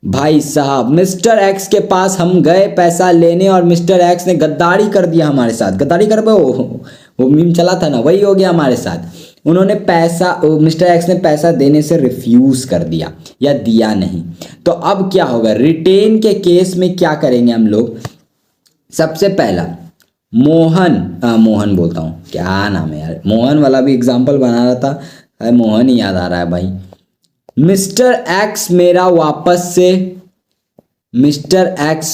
भाई साहब मिस्टर एक्स के पास हम गए पैसा लेने और मिस्टर एक्स ने गद्दारी कर दिया हमारे साथ, गद्दारी कर वो मीम चला था ना, वही हो गया हमारे साथ। उन्होंने पैसा, मिस्टर एक्स ने पैसा देने से रिफ्यूज कर दिया या दिया नहीं, तो अब क्या होगा, रिटेन के केस में क्या करेंगे हम लोग, सबसे पहला मोहन बोलता हूँ, क्या नाम है यार, मोहन वाला भी एग्जाम्पल बना रहा था, मोहन ही याद आ रहा है भाई। मिस्टर एक्स मेरा वापस से mister X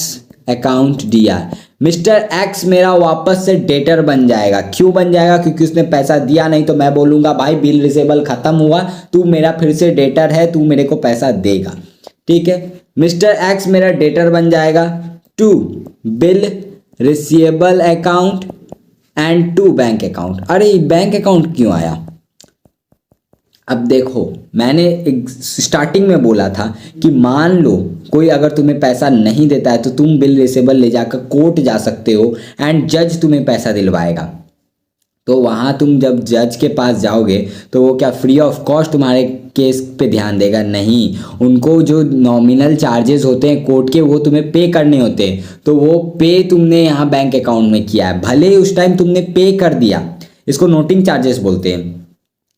account DR, mister x मेरा वापस से डेटर बन जाएगा। क्यों बन जाएगा, क्योंकि उसने पैसा दिया नहीं, तो मैं बोलूंगा भाई बिल रिसीवेबल खत्म हुआ, तू मेरा फिर से डेटर है, तू मेरे को पैसा देगा। ठीक है, मिस्टर एक्स मेरा डेटर बन जाएगा to bill receivable account and to bank account. अरे बैंक अकाउंट क्यों आया, अब देखो मैंने स्टार्टिंग में बोला था कि मान लो कोई अगर तुम्हें पैसा नहीं देता है तो तुम बिल रिसीवेबल ले जाकर कोर्ट जा सकते हो एंड जज तुम्हें पैसा दिलवाएगा। तो वहाँ तुम जब जज के पास जाओगे तो वो क्या फ्री ऑफ कॉस्ट तुम्हारे केस पे ध्यान देगा, नहीं, उनको जो नॉमिनल चार्जेस होते हैं कोर्ट के वो तुम्हें पे करने होते हैं, तो वो पे तुमने यहाँ बैंक अकाउंट में किया है, भले ही उस टाइम तुमने पे कर दिया, इसको नोटिंग चार्जेस बोलते हैं,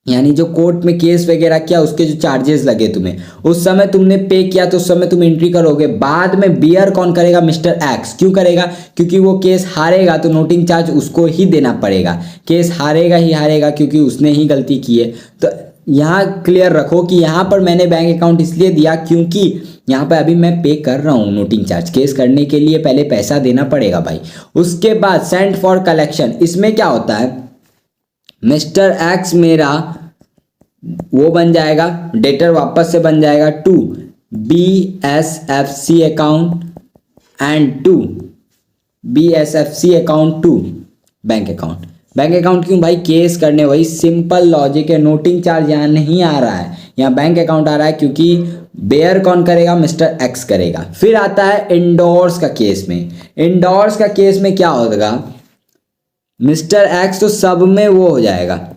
यानी जो कोर्ट में केस वगैरह किया उसके जो चार्जेस लगे तुम्हें, उस समय तुमने पे किया तो उस समय तुम एंट्री करोगे। बाद में बियर कौन करेगा, मिस्टर एक्स। क्यों करेगा, क्योंकि वो केस हारेगा तो नोटिंग चार्ज उसको ही देना पड़ेगा, केस हारेगा ही हारेगा क्योंकि उसने ही गलती की है। तो यहाँ क्लियर रखो कि यहाँ पर मैंने बैंक अकाउंट इसलिए दिया क्योंकि यहाँ पर अभी मैं पे कर रहा हूँ नोटिंग चार्ज, केस करने के लिए पहले पैसा देना पड़ेगा भाई। उसके बाद सेंड फॉर कलेक्शन, इसमें क्या होता है, मिस्टर एक्स मेरा वो बन जाएगा, डेटर वापस से बन जाएगा to BSFC account and to BSFC account to bank account. Bank account क्यों भाई, केस करने, वही सिंपल लॉजिक है, नोटिंग चार्ज यहाँ नहीं आ रहा है, यहाँ बैंक अकाउंट आ रहा है क्योंकि बेयर कौन करेगा, मिस्टर एक्स करेगा। फिर आता है इंडोर्स का केस में, इंडोर्स का केस में क्या होगा, मिस्टर एक्स तो सब में वो हो जाएगा,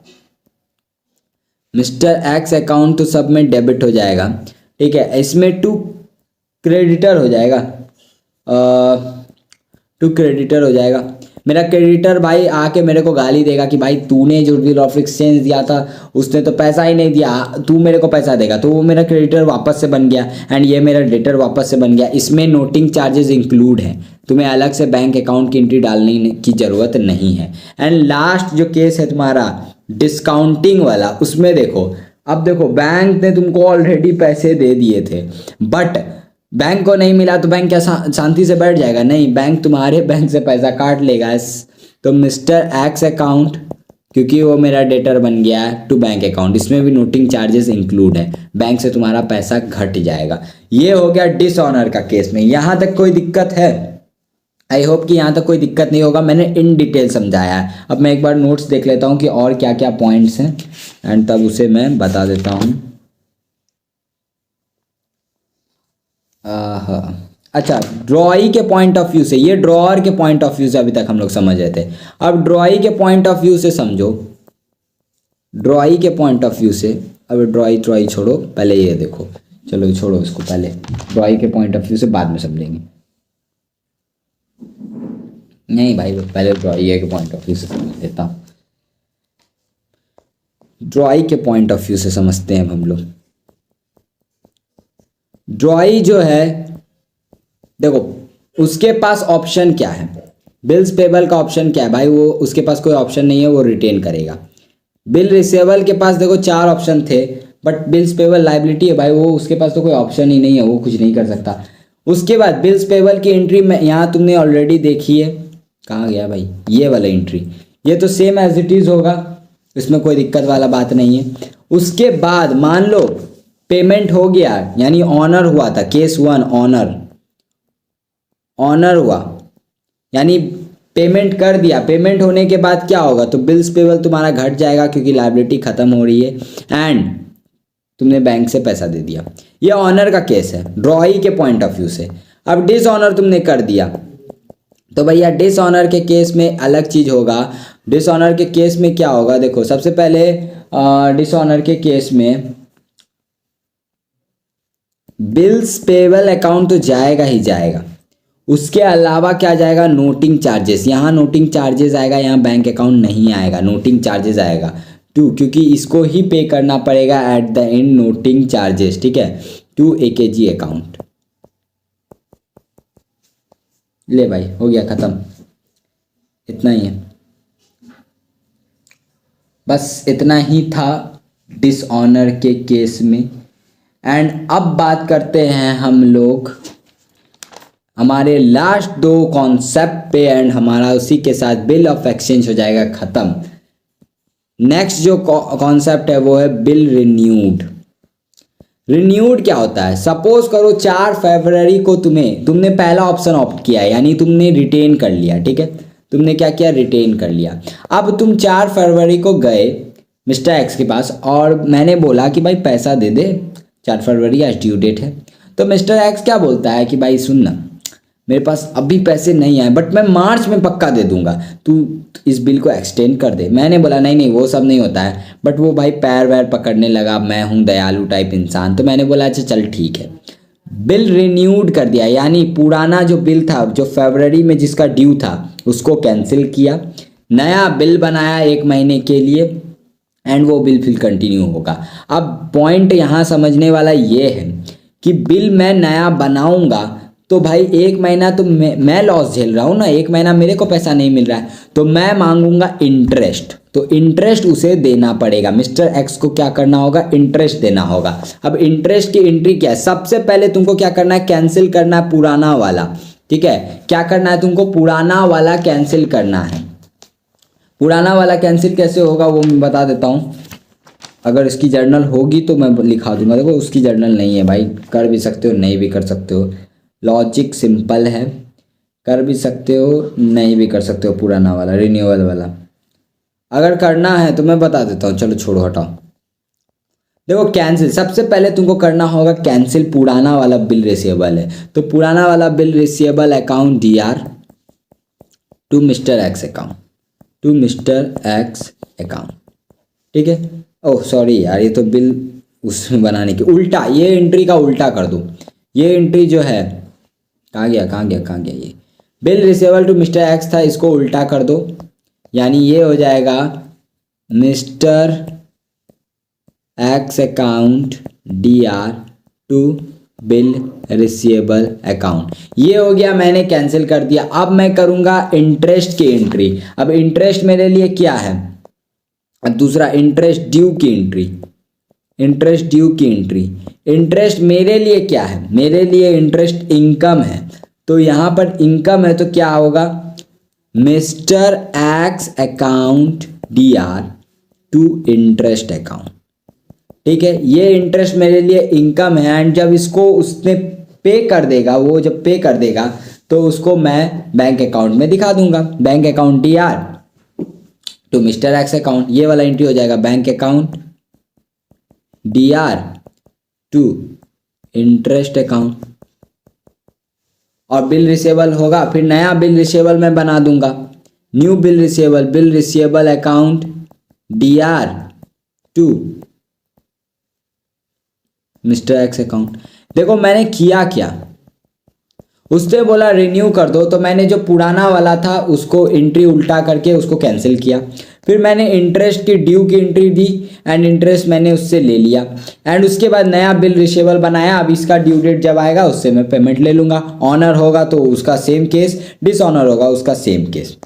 मिस्टर एक्स अकाउंट तो सब में डेबिट हो जाएगा। ठीक है, इसमें टू क्रेडिटर हो जाएगा, टू क्रेडिटर हो जाएगा। मेरा क्रेडिटर भाई आके मेरे को गाली देगा कि भाई तूने जो बिल ऑफ एक्सचेंज दिया था उसने तो पैसा ही नहीं दिया, तू मेरे को पैसा देगा, तो वो मेरा क्रेडिटर वापस से बन गया एंड ये मेरा डेटर वापस से बन गया। इसमें नोटिंग चार्जेस इंक्लूड है, तुम्हें अलग से बैंक अकाउंट की एंट्री डालने की ज़रूरत नहीं है। एंड लास्ट जो केस है तुम्हारा डिस्काउंटिंग वाला, उसमें देखो, अब देखो बैंक ने तुमको ऑलरेडी पैसे दे दिए थे, बट बैंक को नहीं मिला तो बैंक क्या शांति से बैठ जाएगा? नहीं, बैंक तुम्हारे बैंक से पैसा काट लेगा। तो मिस्टर एक्स अकाउंट, क्योंकि वो मेरा डेटर बन गया है टू बैंक अकाउंट, इसमें भी नोटिंग चार्जेस इंक्लूड है, बैंक से तुम्हारा पैसा घट जाएगा। ये हो गया डिसऑनर का केस में। यहाँ तक कोई दिक्कत है? आई होप कि यहाँ तक कोई दिक्कत नहीं होगा, मैंने इन डिटेल समझाया है। अब मैं एक बार नोट्स देख लेता हूँ कि और क्या क्या पॉइंट्स हैं एंड तब उसे मैं बता देता हूँ। अच्छा, ड्रॉई के पॉइंट ऑफ व्यू से, ये ड्रॉअर के पॉइंट ऑफ व्यू से अभी तक हम लोग समझ रहे थे। अब ड्रॉई के पॉइंट ऑफ व्यू से समझो, ड्रॉई के पॉइंट ऑफ व्यू से। अब ड्रॉई छोड़ो, पहले ये देखो, चलो छोड़ो इसको, पहले ड्रॉई के पॉइंट ऑफ व्यू से बाद में समझेंगे। नहीं भाई, पहले ड्रॉई के पॉइंट ऑफ व्यू से समझ लेता हूँ। ड्रॉई के पॉइंट ऑफ व्यू से समझते हैं हम लोग। ड्रॉई जो है, देखो उसके पास ऑप्शन क्या है, बिल्स पेबल का ऑप्शन क्या है भाई? वो उसके पास कोई ऑप्शन नहीं है, वो रिटेन करेगा। बिल रिसीवेबल के पास देखो 4 ऑप्शन थे, बट बिल्स पेबल लाइबिलिटी है भाई, वो उसके पास तो कोई ऑप्शन ही नहीं है, वो कुछ नहीं कर सकता। उसके बाद बिल्स पेबल की एंट्री में यहाँ तुमने ऑलरेडी देखी है, कहाँ गया भाई ये वाला एंट्री, ये तो सेम एज इट इज़ होगा, इसमें कोई दिक्कत वाला बात नहीं है। उसके बाद मान लो पेमेंट हो गया, यानी ऑनर हुआ था, केस 1 ऑनर हुआ, यानी पेमेंट कर दिया। पेमेंट होने के बाद क्या होगा? तो बिल्स पेबल तुम्हारा घट जाएगा क्योंकि लायबिलिटी खत्म हो रही है एंड तुमने बैंक से पैसा दे दिया। ये ऑनर का केस है ड्रॉई के पॉइंट ऑफ व्यू से। अब डिसऑनर तुमने कर दिया, तो भैया डिसऑनर के केस में अलग चीज़ होगा। डिसऑनर के केस में क्या होगा? देखो सबसे पहले डिसऑनर के केस में बिल्स पेबल अकाउंट तो जाएगा ही जाएगा, उसके अलावा क्या जाएगा? Noting charges. यहाँ नोटिंग चार्जेस आएगा, यहाँ बैंक अकाउंट नहीं आएगा, नोटिंग चार्जेस आएगा टू, क्योंकि इसको ही पे करना पड़ेगा at the end, noting charges, ठीक है, टू AKG अकाउंट। ले भाई हो गया ख़त्म, इतना ही है, बस इतना ही था डिसऑनर के केस में। एंड अब बात करते हैं हम लोग हमारे लास्ट 2 कॉन्सेप्ट पे एंड हमारा उसी के साथ बिल ऑफ एक्सचेंज हो जाएगा ख़त्म। नेक्स्ट जो कॉन्सेप्ट है वो है बिल रिन्यूड। रिन्यूड क्या होता है? सपोज करो 4 फरवरी को तुमने पहला ऑप्शन ऑप्ट किया है, यानी तुमने रिटेन कर लिया, ठीक है, तुमने क्या किया? रिटेन कर लिया। अब तुम 4 फरवरी को गए मिस्टर एक्स के पास और मैंने बोला कि भाई पैसा दे दे, 4 फरवरी आज ड्यू डेट है। तो मिस्टर एक्स क्या बोलता है कि भाई सुन ना, मेरे पास अभी पैसे नहीं आए बट मैं मार्च में पक्का दे दूंगा, तू इस बिल को एक्सटेंड कर दे। मैंने बोला नहीं वो सब नहीं होता है, बट वो भाई पैर वैर पकड़ने लगा, मैं हूँ दयालु टाइप इंसान, तो मैंने बोला अच्छा चल ठीक है, बिल रिन्यूड कर दिया, यानी पुराना जो बिल था जो फरवरी में जिसका ड्यू था उसको कैंसिल किया, नया बिल बनाया 1 महीने के लिए एंड वो बिल फिर कंटिन्यू होगा। अब पॉइंट यहाँ समझने वाला ये है कि बिल मैं नया बनाऊंगा तो भाई 1 महीना तो मैं लॉस झेल रहा हूँ ना, 1 महीना मेरे को पैसा नहीं मिल रहा है, तो मैं मांगूंगा इंटरेस्ट, तो इंटरेस्ट उसे देना पड़ेगा। मिस्टर एक्स को क्या करना होगा? इंटरेस्ट देना होगा। अब इंटरेस्ट की एंट्री क्या है? सबसे पहले तुमको क्या करना है? कैंसिल करना है पुराना वाला, ठीक है, क्या करना है तुमको? पुराना वाला कैंसिल करना है। पुराना वाला कैंसिल कैसे होगा वो मैं बता देता हूँ, अगर इसकी जर्नल होगी तो मैं लिखा दूंगा। देखो उसकी जर्नल नहीं है भाई, कर भी सकते हो नहीं भी कर सकते हो, लॉजिक सिंपल है, कर भी सकते हो नहीं भी कर सकते हो। पुराना वाला रिन्यूअल वाला अगर करना है तो मैं बता देता हूँ, चलो छोड़ो हटाओ। देखो कैंसिल, सबसे पहले तुमको करना होगा कैंसिल पुराना वाला बिल रिसीवेबल है, तो पुराना वाला bill receivable account DR to mister X account, to mister X account, ठीक है। ओह सॉरी यार, ये तो बिल उसमें बनाने की उल्टा, ये एंट्री का उल्टा कर दूँ, ये एंट्री जो है कहाँ गया ये bill receivable to mister X था, इसको उल्टा कर दो, यानी ये हो जाएगा mister X account DR to bill receivable account. ये हो गया, मैंने कैंसिल कर दिया। अब मैं करूँगा इंटरेस्ट की एंट्री। अब इंटरेस्ट मेरे लिए क्या है? अब दूसरा इंटरेस्ट ड्यू की एंट्री, इंटरेस्ट ड्यू की एंट्री। इंटरेस्ट मेरे लिए क्या है, मेरे लिए इंटरेस्ट इनकम है, तो यहाँ पर इनकम है तो क्या होगा, mister X account DR to interest account. ठीक है, ये इंटरेस्ट मेरे लिए इनकम है, एंड जब इसको उसने पे कर देगा, वो जब पे कर देगा तो उसको मैं बैंक अकाउंट में दिखा दूंगा, bank account DR to mister X account. ये वाला एंट्री हो जाएगा bank account DR to interest account, और बिल रिसीवेबल होगा, फिर नया बिल रिसीवेबल मैं बना दूंगा, new bill receivable account DR to mister X account. देखो मैंने किया क्या, उसने बोला रिन्यू कर दो, तो मैंने जो पुराना वाला था उसको एंट्री उल्टा करके उसको कैंसिल किया, फिर मैंने इंटरेस्ट की ड्यू की एंट्री दी एंड इंटरेस्ट मैंने उससे ले लिया, एंड उसके बाद नया बिल रिसीवेबल बनाया। अब इसका ड्यू डेट जब आएगा उससे मैं पेमेंट ले लूँगा, ऑनर होगा तो उसका सेम केस, डिसऑनर होगा उसका सेम केस।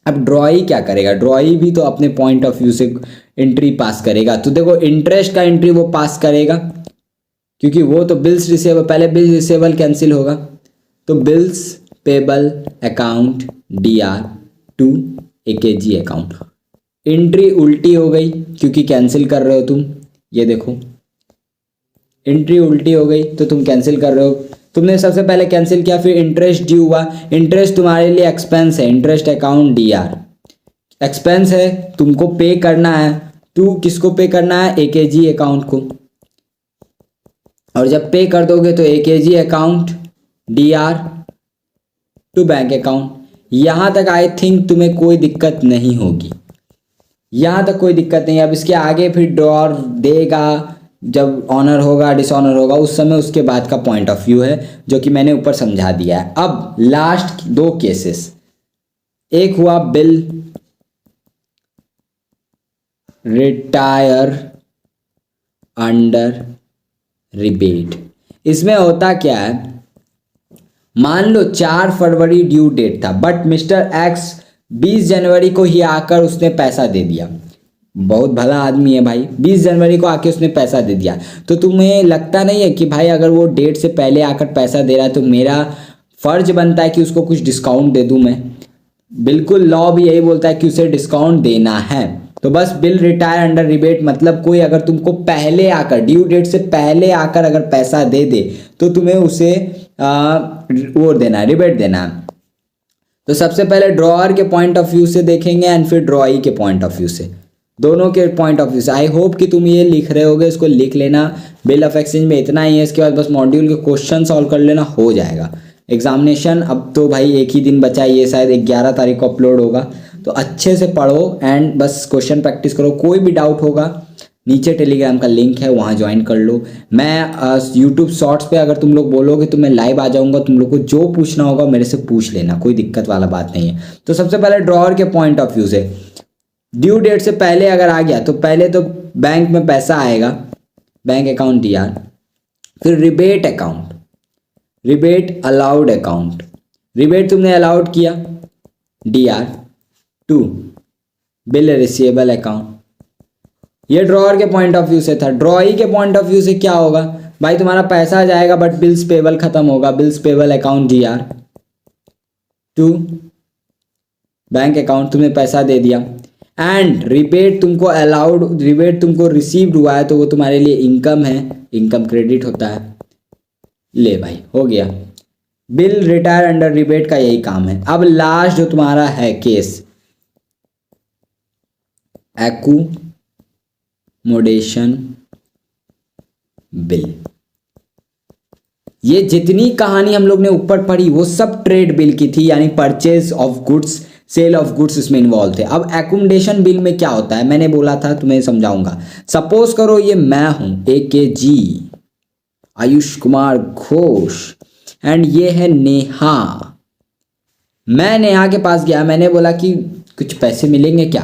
अब ड्रॉई क्या करेगा, ड्रॉई भी तो अपने पॉइंट ऑफ व्यू से एंट्री पास करेगा, तो देखो इंटरेस्ट का एंट्री वो पास करेगा क्योंकि वो तो बिल्स रिसीवेबल, पहले बिल रिसीवेबल कैंसिल होगा, तो bills payable account DR to AKG account. Entry उल्टी हो गई क्योंकि कैंसिल कर रहे हो तुम, ये देखो एंट्री उल्टी हो गई तो तुम कैंसिल कर रहे हो, तुमने सबसे पहले कैंसिल किया, फिर इंटरेस्ट ड्यू हुआ, इंटरेस्ट तुम्हारे लिए एक्सपेंस है, इंटरेस्ट अकाउंट DR एक्सपेंस है, तुमको पे करना है, टू किसको पे करना है, AKG अकाउंट को, और जब पे कर दोगे तो AKG account DR to bank account. यहाँ तक आई थिंक तुम्हें कोई दिक्कत नहीं होगी, यहाँ तक कोई दिक्कत नहीं। अब इसके आगे फिर ड्रॉर देगा जब ऑनर होगा डिसऑनर होगा उस समय, उसके बाद का पॉइंट ऑफ व्यू है जो कि मैंने ऊपर समझा दिया है। अब लास्ट दो केसेस, एक हुआ बिल रिटायर अंडर रिबेट। इसमें होता क्या है, मान लो 4 फरवरी ड्यू डेट था, बट मिस्टर एक्स 20 जनवरी को ही आकर उसने पैसा दे दिया, बहुत भला आदमी है भाई, 20 जनवरी को आके उसने पैसा दे दिया, तो तुम्हें लगता नहीं है कि भाई अगर वो डेट से पहले आकर पैसा दे रहा है तो मेरा फर्ज बनता है कि उसको कुछ डिस्काउंट दे दूं मैं? बिल्कुल, लॉ भी यही बोलता है कि उसे डिस्काउंट देना है। तो बस बिल रिटायर अंडर रिबेट मतलब कोई अगर तुमको पहले आकर, ड्यू डेट से पहले आकर अगर पैसा दे दे तो तुम्हें उसे वो देना है, रिबेट देना है। तो सबसे पहले ड्रॉअर के पॉइंट ऑफ व्यू से देखेंगे एंड फिर ड्रॉई के पॉइंट ऑफ व्यू से, दोनों के पॉइंट ऑफ व्यू से। आई होप कि तुम ये लिख रहे होगे, इसको लिख लेना। बिल ऑफ एक्सचेंज में इतना ही है, इसके बाद बस मॉड्यूल के क्वेश्चन सॉल्व कर लेना, हो जाएगा एग्जामिनेशन। अब तो भाई एक ही दिन बचा है, ये शायद 11 तारीख को अपलोड होगा, तो अच्छे से पढ़ो एंड बस क्वेश्चन प्रैक्टिस करो। कोई भी डाउट होगा नीचे टेलीग्राम का लिंक है, वहाँ ज्वाइन कर लो। मैं यूट्यूब शॉर्ट्स पे अगर तुम लोग बोलोगे तो मैं लाइव आ जाऊँगा, तुम लोग को जो पूछना होगा मेरे से पूछ लेना, कोई दिक्कत वाला बात नहीं है। तो सबसे पहले ड्रॉअर के पॉइंट ऑफ व्यू से, ड्यू डेट से पहले अगर आ गया तो पहले तो बैंक में पैसा आएगा, बैंक अकाउंट DR, फिर rebate account, rebate allowed account, rebate तुमने अलाउड किया DR to bill receivable account. ये ड्रॉअर के पॉइंट ऑफ व्यू से था। ड्रॉई के पॉइंट ऑफ व्यू से क्या होगा भाई, तुम्हारा पैसा आ जाएगा बट बिल्स पेबल खत्म होगा, bills payable account DR to bank account, तुमने पैसा दे दिया, एंड रिबेट तुमको अलाउड, रिबेट तुमको रिसीव्ड हुआ है तो वो तुम्हारे लिए इनकम है, इनकम क्रेडिट होता है। ले भाई हो गया, बिल रिटायर अंडर रिबेट का यही काम है। अब लास्ट जो तुम्हारा है केस, एक्कोमोडेशन बिल। ये जितनी कहानी हम लोग ने ऊपर पढ़ी वो सब ट्रेड बिल की थी, यानी purchase of goods, sale of goods इसमें इन्वॉल्व थे। अब एकोमोडेशन बिल में क्या होता है, मैंने बोला था तुम्हें समझाऊंगा। सपोज करो ये मैं हूं AKG आयुष कुमार घोष एंड ये है नेहा। मैं नेहा के पास गया, मैंने बोला कि कुछ पैसे मिलेंगे क्या,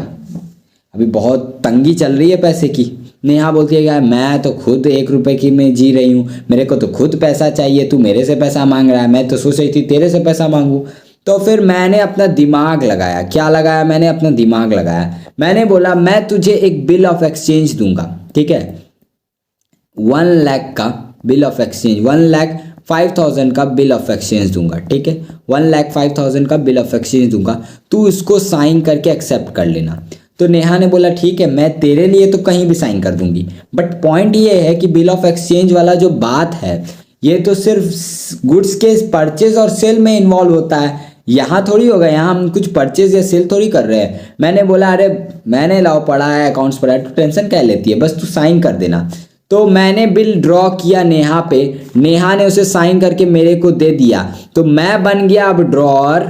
अभी बहुत तंगी चल रही है पैसे की। नेहा बोलती है यार मैं तो खुद 1 रुपए की में जी रही हूँ, मेरे को तो खुद पैसा चाहिए, तू मेरे से पैसा मांग रहा है, मैं तो सोच रही थी तेरे से पैसा मांगू। तो फिर मैंने अपना दिमाग लगाया, क्या लगाया, मैंने अपना दिमाग लगाया। मैंने बोला मैं तुझे एक बिल ऑफ एक्सचेंज दूंगा, ठीक है, 1,00,000 का बिल ऑफ एक्सचेंज, 1,05,000 का बिल ऑफ एक्सचेंज दूंगा, ठीक है, 1,05,000 का बिल ऑफ एक्सचेंज दूंगा, तू इसको साइन करके एक्सेप्ट कर लेना। तो नेहा ने बोला ठीक है, मैं तेरे लिए तो कहीं भी साइन कर दूंगी, बट पॉइंट ये है कि बिल ऑफ एक्सचेंज वाला जो बात है ये तो सिर्फ गुड्स के परचेज और सेल में इन्वॉल्व होता है, यहाँ थोड़ी होगा, यहाँ हम कुछ परचेज या सेल थोड़ी कर रहे हैं। मैंने बोला अरे मैंने लाओ पढ़ा है, अकाउंट्स पढ़ा है, तो टेंशन क्या लेती है, बस तू साइन कर देना। तो मैंने बिल ड्रॉ किया नेहा पे, नेहा ने उसे साइन करके मेरे को दे दिया, तो मैं बन गया अब ड्रॉअर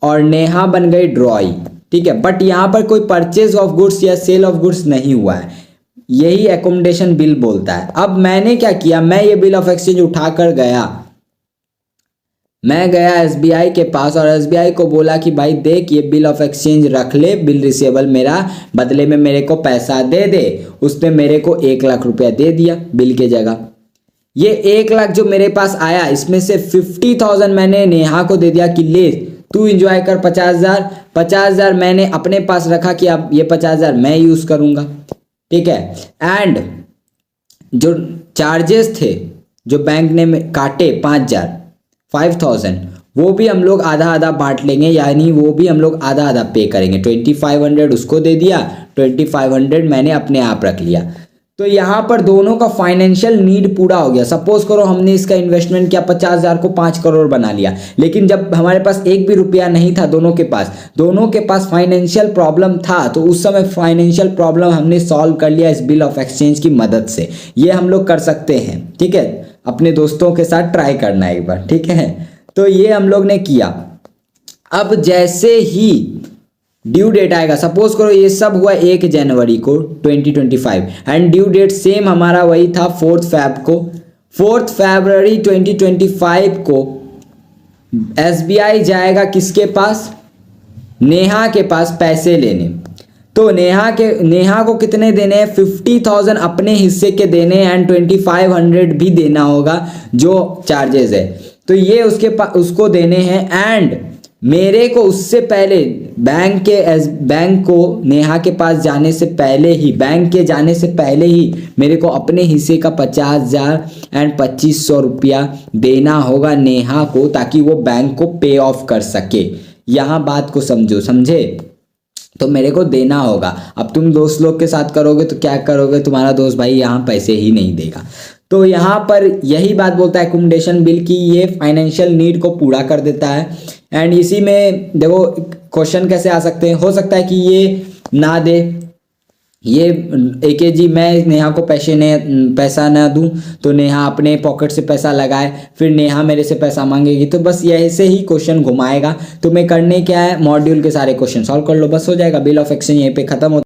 और नेहा बन गई ड्रॉई, ठीक है। बट यहाँ पर कोई परचेज ऑफ गुड्स या सेल ऑफ गुड्स नहीं हुआ है, यही एकोमोडेशन बिल बोलता है। अब मैंने क्या किया, मैं ये बिल ऑफ एक्सचेंज उठाकर गया, मैं गया एसबीआई के पास और एसबीआई को बोला कि भाई देख ये बिल ऑफ एक्सचेंज रख ले, बिल रिसीवेबल मेरा, बदले में मेरे को पैसा दे दे। उसने मेरे को 1,00,000 रुपया दे दिया बिल के जगह। ये 1,00,000 जो मेरे पास आया, इसमें से 50,000 मैंने नेहा को दे दिया कि ले तू इंजॉय कर, 50,000 मैंने अपने पास रखा कि अब ये 50,000 मैं यूज करूंगा, ठीक है। एंड जो चार्जेस थे जो बैंक ने काटे 5,000 वो भी हम लोग आधा आधा बांट लेंगे, यानी वो भी हम लोग आधा आधा पे करेंगे। 2,500 उसको दे दिया, 2,500 मैंने अपने आप रख लिया। तो यहाँ पर दोनों का फाइनेंशियल नीड पूरा हो गया। सपोज करो हमने इसका इन्वेस्टमेंट किया, 50,000 को 5 करोड़ बना लिया, लेकिन जब हमारे पास एक भी रुपया नहीं था, दोनों के पास फाइनेंशियल प्रॉब्लम था, तो उस समय फाइनेंशियल प्रॉब्लम हमने सॉल्व कर लिया इस बिल ऑफ एक्सचेंज की मदद से। ये हम लोग कर सकते हैं, ठीक है, अपने दोस्तों के साथ ट्राई करना एक बार, ठीक है। तो ये हम लोग ने किया। अब जैसे ही ड्यू डेट आएगा, सपोज करो ये सब हुआ 1 जनवरी को 2025 एंड ड्यू डेट सेम हमारा वही था 4 फेब को। 4 फरवरी 2025 को एसबीआई जाएगा किसके पास, नेहा के पास पैसे लेने। तो नेहा को कितने देने हैं, 50,000 अपने हिस्से के देने एंड 2,500 भी देना होगा जो चार्जेस है, तो ये उसको देने हैं। एंड मेरे को उससे पहले बैंक को नेहा के पास जाने से पहले ही, बैंक के जाने से पहले ही मेरे को अपने हिस्से का 50,000 एंड 2,500 रुपया देना होगा नेहा को, ताकि वो बैंक को पे ऑफ कर सके। यहाँ बात को समझे, तो मेरे को देना होगा। अब तुम दोस्त लोग के साथ करोगे तो क्या करोगे, तुम्हारा दोस्त भाई यहाँ पैसे ही नहीं देगा। तो यहाँ पर यही बात बोलता है एकोमोडेशन बिल की, ये फाइनेंशियल नीड को पूरा कर देता है। एंड इसी में देखो क्वेश्चन कैसे आ सकते हैं, हो सकता है कि ये ना दे, ये AKG मैं नेहा को पैसा ना दूं, तो नेहा अपने पॉकेट से पैसा लगाए, फिर नेहा मेरे से पैसा मांगेगी, तो बस ऐसे ही क्वेश्चन घुमाएगा। तुम्हें करने क्या है, मॉड्यूल के सारे क्वेश्चन सॉल्व कर लो, बस हो जाएगा। बिल ऑफ एक्सचेंज यहीं पे खत्म होता है।